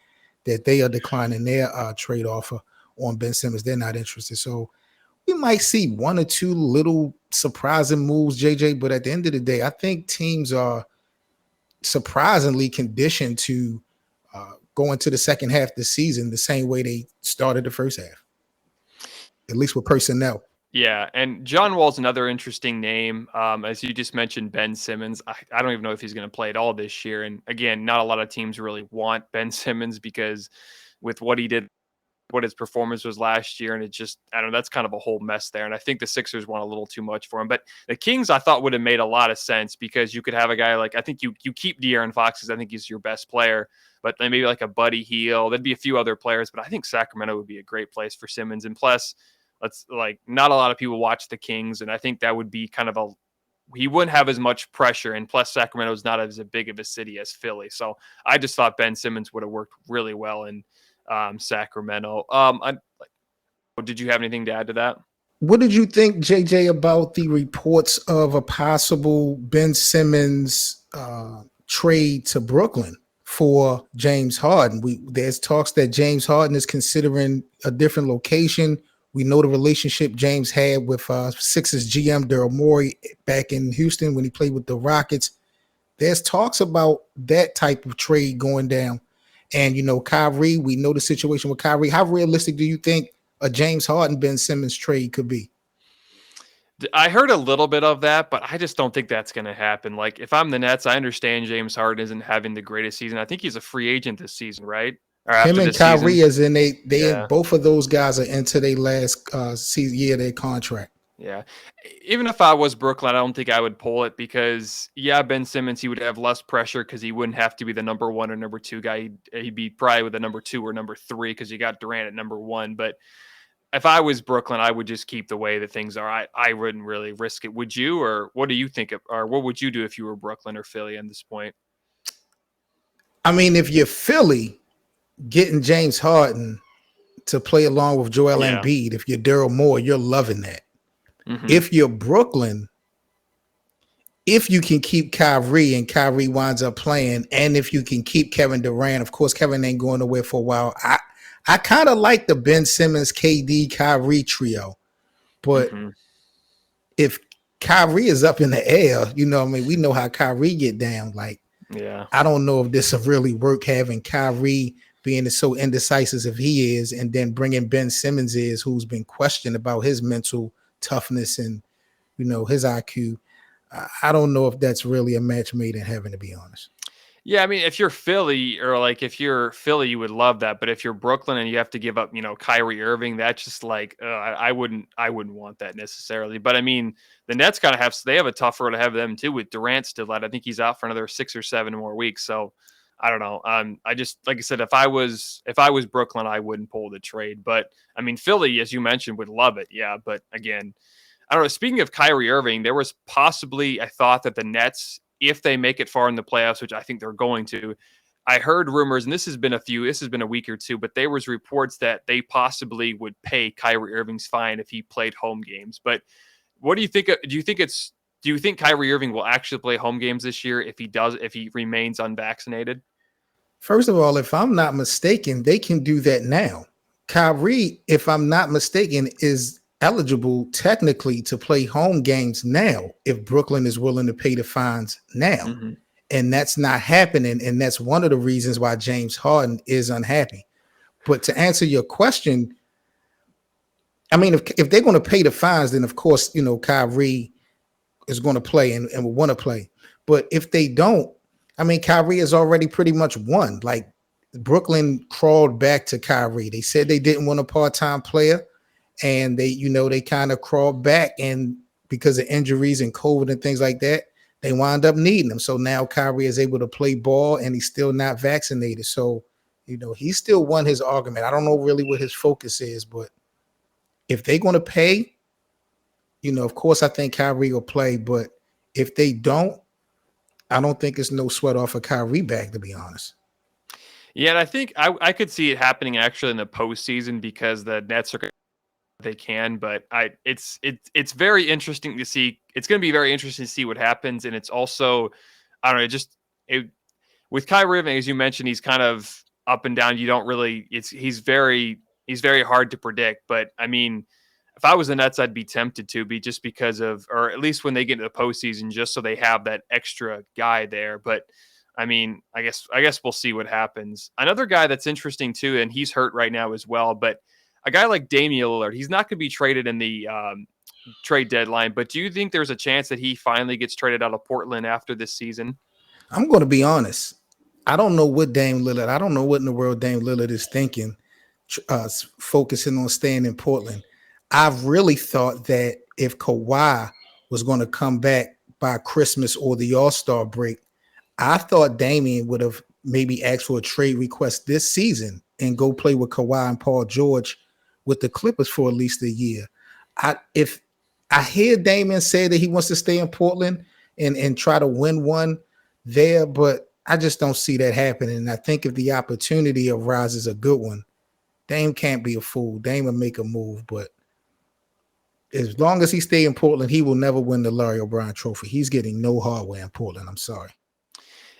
that they are declining their trade offer on Ben Simmons. They're not interested. So we might see one or two little surprising moves, JJ. But at the end of the day, I think teams are surprisingly conditioned to go into the second half of the season the same way they started the first half, at least with personnel. Yeah, and John Wall's another interesting name. As you just mentioned, Ben Simmons. I don't even know if he's going to play at all this year. And again, not a lot of teams really want Ben Simmons because with what he did, what his performance was last year, and it just, I don't know, that's kind of a whole mess there. And I think the Sixers want a little too much for him. But the Kings, I thought, would have made a lot of sense because you could have a guy like, I think you keep De'Aaron Fox because I think he's your best player, but then maybe like a Buddy Hield. There'd be a few other players, but I think Sacramento would be a great place for Simmons. And plus, not a lot of people watch the Kings, and I think that would be kind of he wouldn't have as much pressure, and plus Sacramento's not as big of a city as Philly. So I just thought Ben Simmons would have worked really well in Sacramento. Did you have anything to add to that? What did you think, JJ, about the reports of a possible Ben Simmons trade to Brooklyn for James Harden? There's talks that James Harden is considering a different location. We know the relationship James had with Sixers GM Daryl Morey back in Houston when he played with the Rockets. There's talks about that type of trade going down. And, Kyrie, we know the situation with Kyrie. How realistic do you think a James Harden, Ben Simmons trade could be? I heard a little bit of that, but I just don't think that's going to happen. Like, if I'm the Nets, I understand James Harden isn't having the greatest season. I think he's a free agent this season, right? Him and Kyrie, as in both of those guys are into their last year of their contract. Yeah. Even if I was Brooklyn, I don't think I would pull it because, Ben Simmons, he would have less pressure because he wouldn't have to be the number one or number two guy. He'd be probably with the number two or number three because you got Durant at number one. But if I was Brooklyn, I would just keep the way that things are. I wouldn't really risk it. Would you? Or what do you think? Or what would you do if you were Brooklyn or Philly at this point? I mean, if you're Philly, getting James Harden to play along with Joel Embiid, if you're Daryl Morey, you're loving that. Mm-hmm. If you're Brooklyn, if you can keep Kyrie and Kyrie winds up playing, and if you can keep Kevin Durant, of course, Kevin ain't going nowhere for a while. I kind of like the Ben Simmons, KD, Kyrie trio. But if Kyrie is up in the air, we know how Kyrie get down. I don't know if this will really work having Kyrie being so indecisive as he is, and then bringing Ben Simmons who's been questioned about his mental toughness and, his IQ. I don't know if that's really a match made in heaven, to be honest. Yeah, I mean, if you're Philly you would love that. But if you're Brooklyn and you have to give up, Kyrie Irving, that's just I wouldn't want that necessarily. But I mean, the Nets kind of have a tough road to have them too with Durant still out. I think he's out for another 6 or 7 more weeks. So I don't know. I just, like I said, if I was Brooklyn, I wouldn't pull the trade. But I mean, Philly, as you mentioned, would love it. Yeah, but again, I don't know. Speaking of Kyrie Irving, there was possibly, I thought that the Nets, if they make it far in the playoffs, which I think they're going to, I heard rumors, and this has been a week or two, but there was reports that they possibly would pay Kyrie Irving's fine if he played home games. But what do you think? Do you think Kyrie Irving will actually play home games this year if he remains unvaccinated? First of all, if I'm not mistaken, they can do that now. Kyrie, if I'm not mistaken, is eligible technically to play home games now if Brooklyn is willing to pay the fines now. Mm-hmm. And that's not happening. And that's one of the reasons why James Harden is unhappy. But to answer your question, I mean, if they're going to pay the fines, then of course, Kyrie is going to play and will want to play. But if they don't, I mean, Kyrie has already pretty much won. Brooklyn crawled back to Kyrie. They said they didn't want a part-time player, and they kind of crawled back, and because of injuries and COVID and things like that, they wound up needing him. So now Kyrie is able to play ball, and he's still not vaccinated. So, he still won his argument. I don't know really what his focus is, but if they're going to pay, of course, I think Kyrie will play. But if they don't, I don't think it's no sweat off a Kyrie bag, to be honest. Yeah, and I think I could see it happening actually in the postseason because the Nets are they can, but it's very interesting to see. It's going to be very interesting to see what happens, and it's also I don't know, with Kyrie Irving, as you mentioned, he's kind of up and down. You don't really he's very hard to predict. But I mean, if I was the Nets, I'd be tempted to be just because of, or at least when they get into the postseason, just so they have that extra guy there. But I mean, I guess we'll see what happens. Another guy that's interesting too, and he's hurt right now as well. But a guy like Damian Lillard, he's not going to be traded in the trade deadline. But do you think there's a chance that he finally gets traded out of Portland after this season? I'm going to be honest. I don't know what Dame Lillard. I don't know what in the world Dame Lillard is thinking, focusing on staying in Portland. I've really thought that if Kawhi was going to come back by Christmas or the All-Star break, I thought Damian would have maybe asked for a trade request this season and go play with Kawhi and Paul George with the Clippers for at least a year. If I hear Damian say that he wants to stay in Portland and try to win one there, but I just don't see that happening. And I think if the opportunity arises, a good one, Dame can't be a fool. Dame will make a move, but as long as he stay in Portland, he will never win the Larry O'Brien Trophy. He's getting no hardware in Portland. I'm sorry.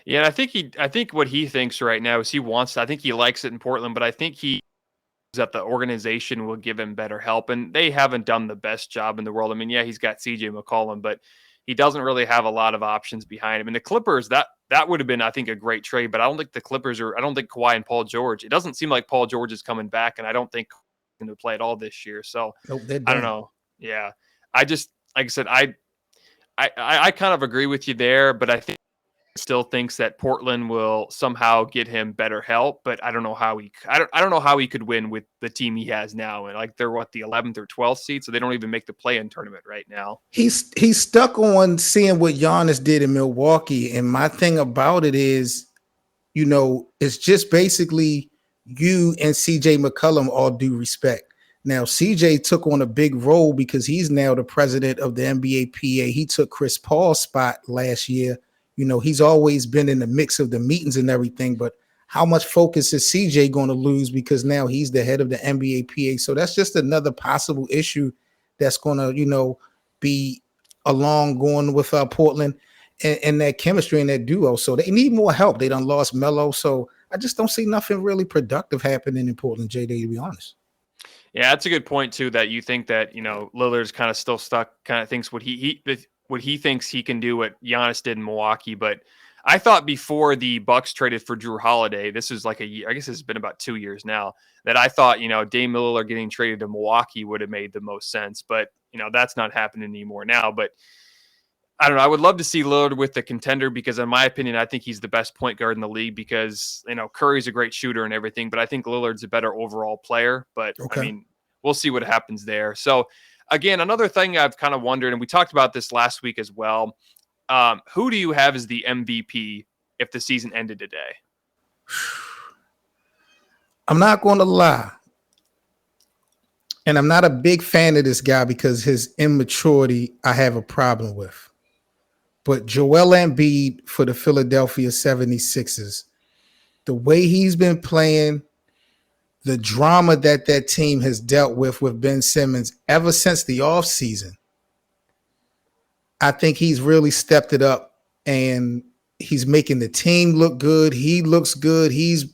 Yeah, I think what he thinks right now is I think he likes it in Portland, but I think that the organization will give him better help, and they haven't done the best job in the world. I mean, yeah, he's got CJ McCollum, but he doesn't really have a lot of options behind him. And the Clippers, that would have been, I think, a great trade, but I don't think the Clippers I don't think Kawhi and Paul George, it doesn't seem like Paul George is coming back, and I don't think he's going to play at all this year. So nope, I don't know. Yeah. I just, like I said, I kind of agree with you there, but I think still thinks that Portland will somehow get him better help, but I don't know how I don't know how he could win with the team he has now. And like they're the 11th or 12th seed, so they don't even make the play-in tournament right now. He's stuck on seeing what Giannis did in Milwaukee, and my thing about it is, it's just basically you and CJ McCollum, all due respect. Now, CJ took on a big role because he's now the president of the NBA PA. He took Chris Paul's spot last year. He's always been in the mix of the meetings and everything, but how much focus is CJ going to lose because now he's the head of the NBA PA? So that's just another possible issue that's going to, be along going with Portland and that chemistry and that duo. So they need more help. They done lost Melo. So I just don't see nothing really productive happening in Portland, JD, to be honest. Yeah, that's a good point too, that you think that, Lillard's kind of still stuck, kind of thinks what he thinks he can do what Giannis did in Milwaukee. But I thought before the Bucks traded for Drew Holiday, this is like a year, I guess it's been about 2 years now, that I thought, Dame Lillard getting traded to Milwaukee would have made the most sense. But, that's not happening anymore now. But I don't know. I would love to see Lillard with the contender because, in my opinion, I think he's the best point guard in the league because, Curry's a great shooter and everything, but I think Lillard's a better overall player. But, okay. I mean, we'll see what happens there. So, again, another thing I've kind of wondered, and we talked about this last week as well, who do you have as the MVP if the season ended today? I'm not going to lie. And I'm not a big fan of this guy because his immaturity I have a problem with. But Joel Embiid for the Philadelphia 76ers, the way he's been playing, the drama that team has dealt with Ben Simmons ever since the offseason, I think he's really stepped it up and he's making the team look good. He looks good. He's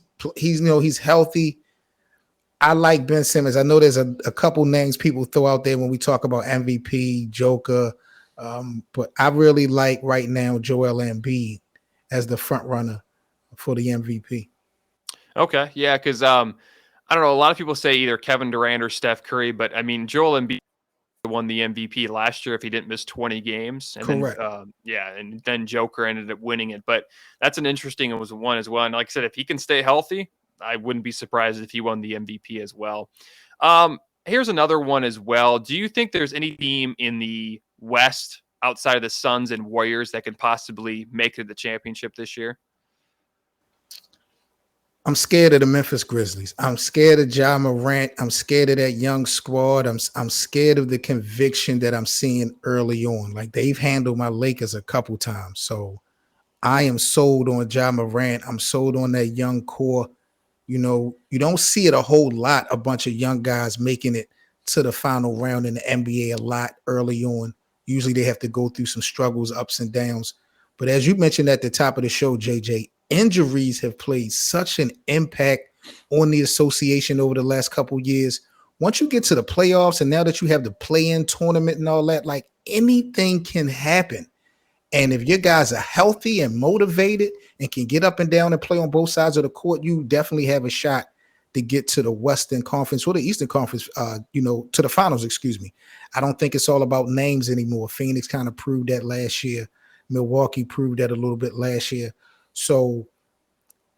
healthy. I like Ben Simmons. I know there's a couple names people throw out there when we talk about MVP, Joker, but I really like right now Joel Embiid as the front runner for the MVP. Okay, yeah, because I don't know. A lot of people say either Kevin Durant or Steph Curry, but I mean Joel Embiid won the MVP last year if he didn't miss 20 games. And correct. Then, and then Joker ended up winning it. But that's an interesting one as well. And like I said, if he can stay healthy, I wouldn't be surprised if he won the MVP as well. Here's another one as well. Do you think there's any team in the West outside of the Suns and Warriors that could possibly make it to the championship this year? I'm scared of the Memphis Grizzlies. I'm scared of Ja Morant. I'm scared of that young squad. I'm scared of the conviction that I'm seeing early on. Like they've handled my Lakers a couple times. So I am sold on Ja Morant. I'm sold on that young core. You know, you don't see it a whole lot, a bunch of young guys making it to the final round in the NBA a lot early on. Usually they have to go through some struggles, ups and downs. But as you mentioned at the top of the show, JJ, injuries have played such an impact on the association over the last couple years. Once you get to the playoffs and now that you have the play-in tournament and all that, like anything can happen. And if your guys are healthy and motivated and can get up and down and play on both sides of the court, you definitely have a shot to get to the Western Conference or the Eastern Conference, to the finals, excuse me. I don't think it's all about names anymore. Phoenix kind of proved that last year. Milwaukee proved that a little bit last year. So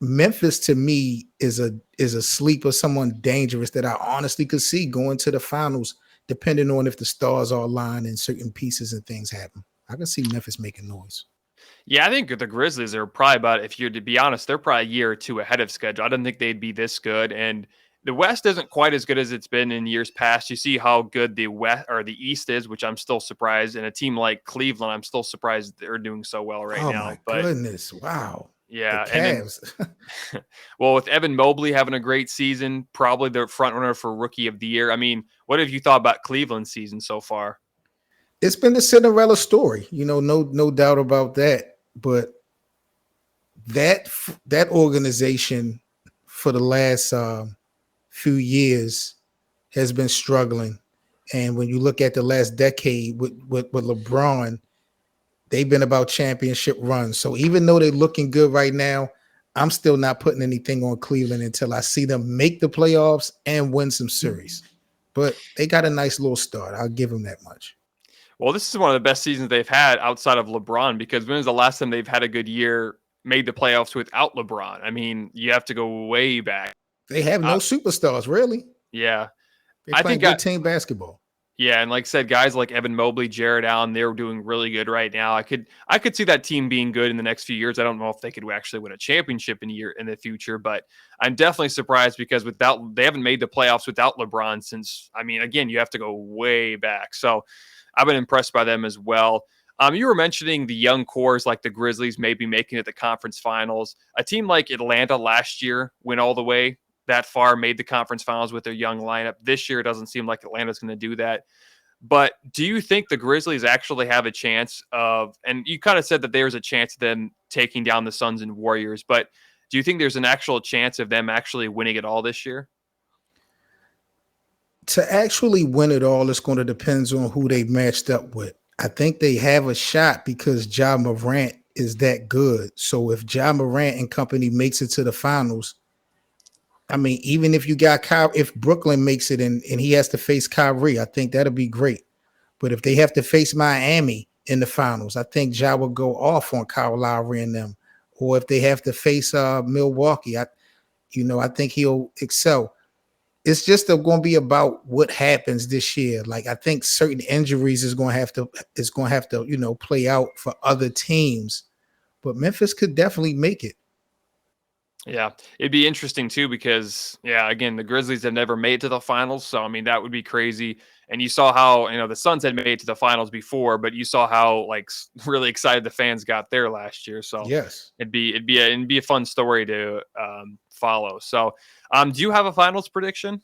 Memphis to me is a sleeper, someone dangerous that I honestly could see going to the finals, depending on if the stars are aligned and certain pieces and things happen. I can see Memphis making noise. Yeah, I think the Grizzlies are probably about, if you're to be honest, they're probably a year or two ahead of schedule. I didn't think they'd be this good. And the West isn't quite as good as it's been in years past. You see how good the West or the East is, which I'm still surprised. And a team like Cleveland, I'm still surprised they're doing so well right now. My But goodness. Wow. yeah, The and Cavs. then well, with Evan Mobley having a great season, probably the front runner for Rookie of the Year. I mean, what have you thought about Cleveland's season so far? It's been the Cinderella story, no doubt about that. But that organization for the last few years has been struggling. And when you look at the last decade with LeBron, they've been about championship runs. So even though they're looking good right now, I'm still not putting anything on Cleveland until I see them make the playoffs and win some series. But they got a nice little start. I'll give them that much. Well, this is one of the best seasons they've had outside of LeBron, because when was the last time they've had a good year, made the playoffs without LeBron? I mean, you have to go way back. They have no superstars, really. Yeah. They play good team basketball. Yeah, and like I said, guys like Evan Mobley, Jared Allen, they're doing really good right now. I could see that team being good in the next few years. I don't know if they could actually win a championship in the future, but I'm definitely surprised because they haven't made the playoffs without LeBron since, I mean, again, you have to go way back. So I've been impressed by them as well. You were mentioning the young cores like the Grizzlies maybe making it the conference finals. A team like Atlanta last year went all the way that far, made the conference finals with their young lineup. This year, it doesn't seem like Atlanta's going to do that. But do you think the Grizzlies actually have a chance of, and you kind of said that there's a chance of them taking down the Suns and Warriors, but do you think there's an actual chance of them actually winning it all this year? To actually win it all, it's going to depend on who they matched up with. I think they have a shot because Ja Morant is that good. So if Ja Morant and company makes it to the finals, I mean, even if you got if Brooklyn makes it and he has to face Kyrie, I think that'll be great. But if they have to face Miami in the finals, I think Ja will go off on Kyle Lowry and them. Or if they have to face Milwaukee, I think he'll excel. It's just going to be about what happens this year. Like I think certain injuries is going to have to play out for other teams. But Memphis could definitely make it. Yeah, it'd be interesting too because, again, the Grizzlies have never made it to the finals. So, I mean, that would be crazy. And you saw how, the Suns had made it to the finals before, but you saw how really excited the fans got there last year. So yes, it'd be a fun story to follow. So, do you have a finals prediction?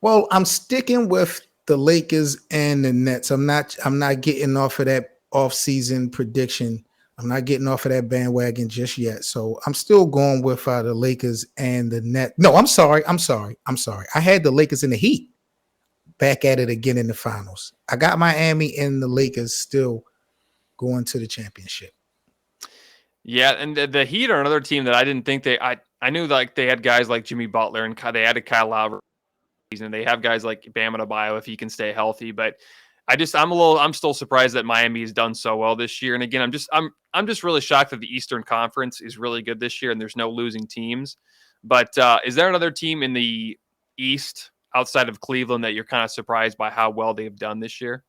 Well, I'm sticking with the Lakers and the Nets. I'm not getting off of that off-season prediction. I'm not getting off of that bandwagon just yet. So I'm still going with the Lakers and the Nets. No, I'm sorry. I had the Lakers and the Heat back at it again in the finals. I got Miami and the Lakers still going to the championship. Yeah, and the Heat are another team that I didn't think I knew they had guys like Jimmy Butler and they added Kyle Lowry, and they have guys like Bam Adebayo if he can stay healthy, but I'm still surprised that Miami has done so well this year. And again, I'm just really shocked that the Eastern Conference is really good this year and there's no losing teams. But is there another team in the East outside of Cleveland that you're kind of surprised by how well they've done this year?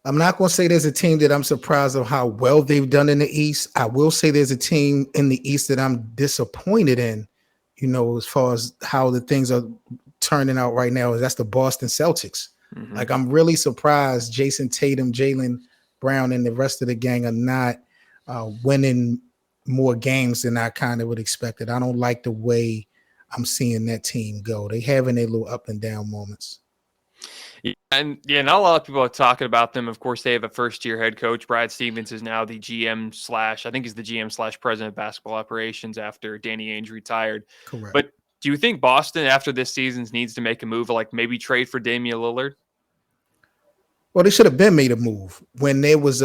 I'm not going to say there's a team that I'm surprised of how well they've done in the East. I will say there's a team in the East that I'm disappointed in, as far as how the things are turning out right now. That's the Boston Celtics. Mm-hmm. Like, I'm really surprised Jason Tatum, Jaylen Brown, and the rest of the gang are not winning more games than I kind of would expect it. I don't like the way I'm seeing that team go. They having their little up and down moments. And not a lot of people are talking about them. Of course, they have a first-year head coach. Brad Stevens is now the GM / I think he's the GM / president of basketball operations after Danny Ainge retired. Correct. But do you think Boston, after this season, needs to make a move, like maybe trade for Damian Lillard? Well, they should have been made a move when there was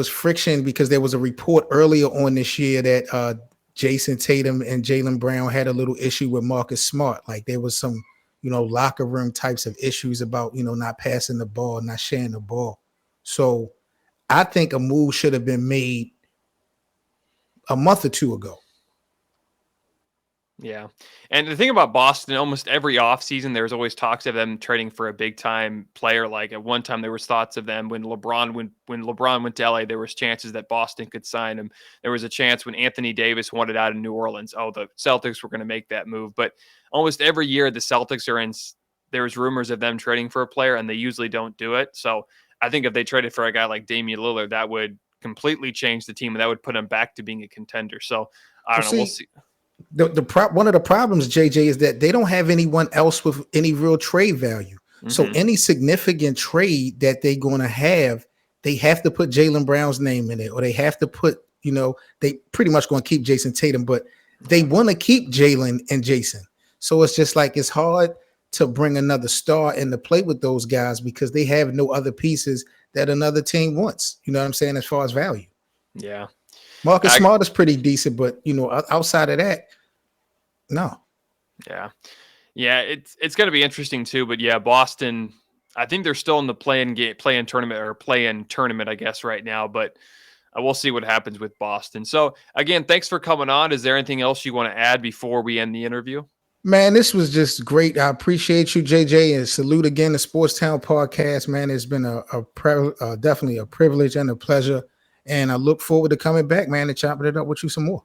friction, because there was a report earlier on this year that Jason Tatum and Jaylen Brown had a little issue with Marcus Smart. Like there was some, locker room types of issues about, not passing the ball, not sharing the ball. So I think a move should have been made a month or two ago. Yeah. And the thing about Boston, almost every offseason, there's always talks of them trading for a big time player. Like at one time, there was thoughts of them when LeBron went to LA, there was chances that Boston could sign him. There was a chance when Anthony Davis wanted out of New Orleans. Oh, the Celtics were going to make that move. But almost every year the Celtics are in, there's rumors of them trading for a player, and they usually don't do it. So I think if they traded for a guy like Damian Lillard, that would completely change the team, and that would put them back to being a contender. So I don't know. We'll see. One of the problems, JJ, is that they don't have anyone else with any real trade value. Mm-hmm. So any significant trade that they're going to have, they have to put Jaylen Brown's name in it, or they have to put, they pretty much going to keep Jason Tatum, but they want to keep Jaylen and Jason. So it's just like it's hard to bring another star in to play with those guys because they have no other pieces that another team wants. You know what I'm saying? As far as value. Yeah. Marcus Smart is pretty decent, but outside of that, no. Yeah. It's going to be interesting too. But yeah, Boston, I think they're still in the play-in tournament, I guess, right now. But we'll see what happens with Boston. So again, thanks for coming on. Is there anything else you want to add before we end the interview? Man, this was just great. I appreciate you, JJ, and salute again the Sportstown podcast. Man, it's been definitely a privilege and a pleasure. And I look forward to coming back, man, and chopping it up with you some more.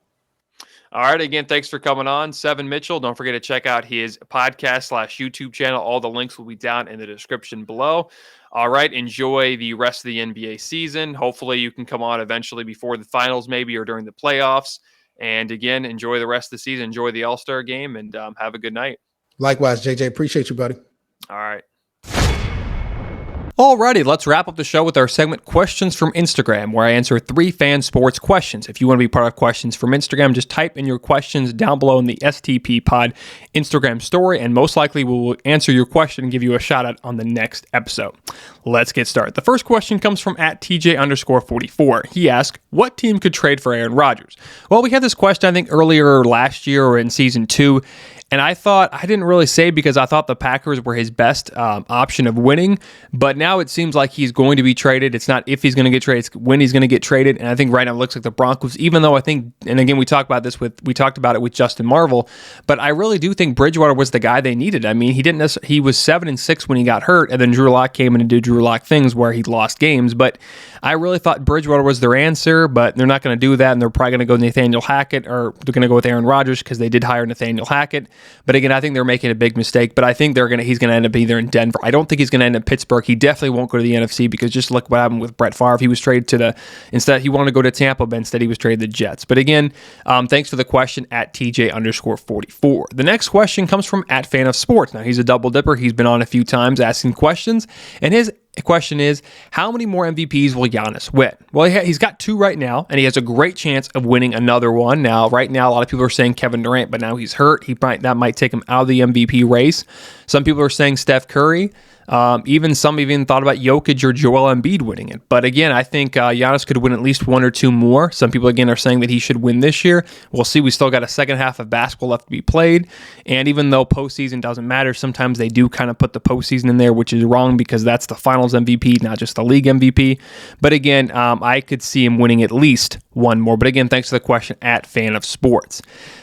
All right. Again, thanks for coming on, Seven Mitchell. Don't forget to check out his podcast / YouTube channel. All the links will be down in the description below. All right. Enjoy the rest of the NBA season. Hopefully you can come on eventually before the finals, maybe, or during the playoffs. And again, enjoy the rest of the season. Enjoy the All-Star game, and have a good night. Likewise, JJ. Appreciate you, buddy. All right. Alrighty, let's wrap up the show with our segment Questions from Instagram, where I answer 3 fan sports questions. If you want to be part of Questions from Instagram, just type in your questions down below in the STP Pod Instagram story, and most likely we will answer your question and give you a shout out on the next episode. Let's get started. The first question comes from @TJ_44. He asked, what team could trade for Aaron Rodgers? Well, we had this question, I think, earlier last year or in season 2. And I didn't really say because I thought the Packers were his best option of winning. But now it seems like he's going to be traded. It's not if he's going to get traded, it's when he's going to get traded. And I think right now it looks like the Broncos, even though I think, and again, we talked about it with Justin Marville, but I really do think Bridgewater was the guy they needed. I mean, he was 7-6 when he got hurt, and then Drew Lock came in and did Drew Lock things where he lost games. But I really thought Bridgewater was their answer, but they're not going to do that, and they're probably going to go Nathaniel Hackett, or they're going to go with Aaron Rodgers because they did hire Nathaniel Hackett. But again, I think they're making a big mistake, but I think he's going to end up either in Denver. I don't think he's going to end up in Pittsburgh. He definitely won't go to the NFC because just look what happened with Brett Favre. He was traded instead he wanted to go to Tampa, but instead he was traded to the Jets. But again, thanks for the question @TJ_44. The next question comes from @FanOfSports. Now he's a double dipper. He's been on a few times asking questions, and his question is, how many more MVPs will Giannis win? Well, he's got 2 right now, and he has a great chance of winning another one. Now, right now, a lot of people are saying Kevin Durant, but now he's hurt. That might take him out of the MVP race. Some people are saying Steph Curry. Some even thought about Jokic or Joel Embiid winning it. But again, I think Giannis could win at least 1 or 2 more. Some people, again, are saying that he should win this year. We'll see. We still got a second half of basketball left to be played. And even though postseason doesn't matter, sometimes they do kind of put the postseason in there, which is wrong because that's the finals MVP, not just the league MVP. But again, I could see him winning at least 1 more. But again, thanks for the question @FanOfSports.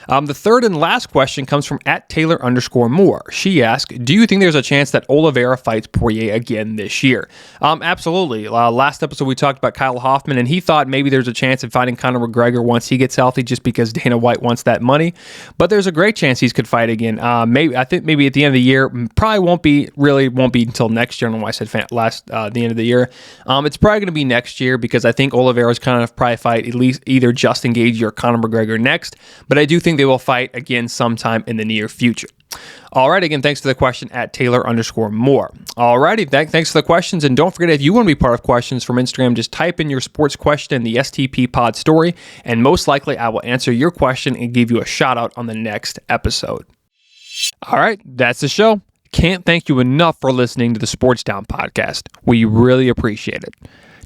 The third and last question comes from @Taylor_Moore. She asked, do you think there's a chance that Oliveira fights fights Poirier again this year. Absolutely. Last episode we talked about Kyle Hoffman, and he thought maybe there's a chance of fighting Conor McGregor once he gets healthy, just because Dana White wants that money. But there's a great chance he could fight again. I think maybe at the end of the year. Probably won't be until next year. I don't know why I said the end of the year. It's probably going to be next year, because I think Oliveira's kind of probably fight at least either Justin Gaethje or Conor McGregor next. But I do think they will fight again sometime in the near future. All right, again, thanks for the question at Taylor_Moore. All righty, thanks for the questions. And don't forget, if you want to be part of questions from Instagram, just type in your sports question in the STP pod story, and most likely I will answer your question and give you a shout out on the next episode. All right, that's the show. Can't thank you enough for listening to the Sportstown podcast. We really appreciate it.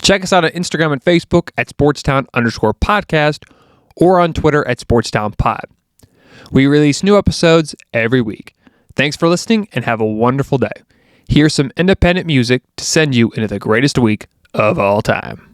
Check us out on Instagram and Facebook at Sportstown_podcast or on Twitter at SportstownPod. We release new episodes every week. Thanks for listening and have a wonderful day. Here's some independent music to send you into the greatest week of all time.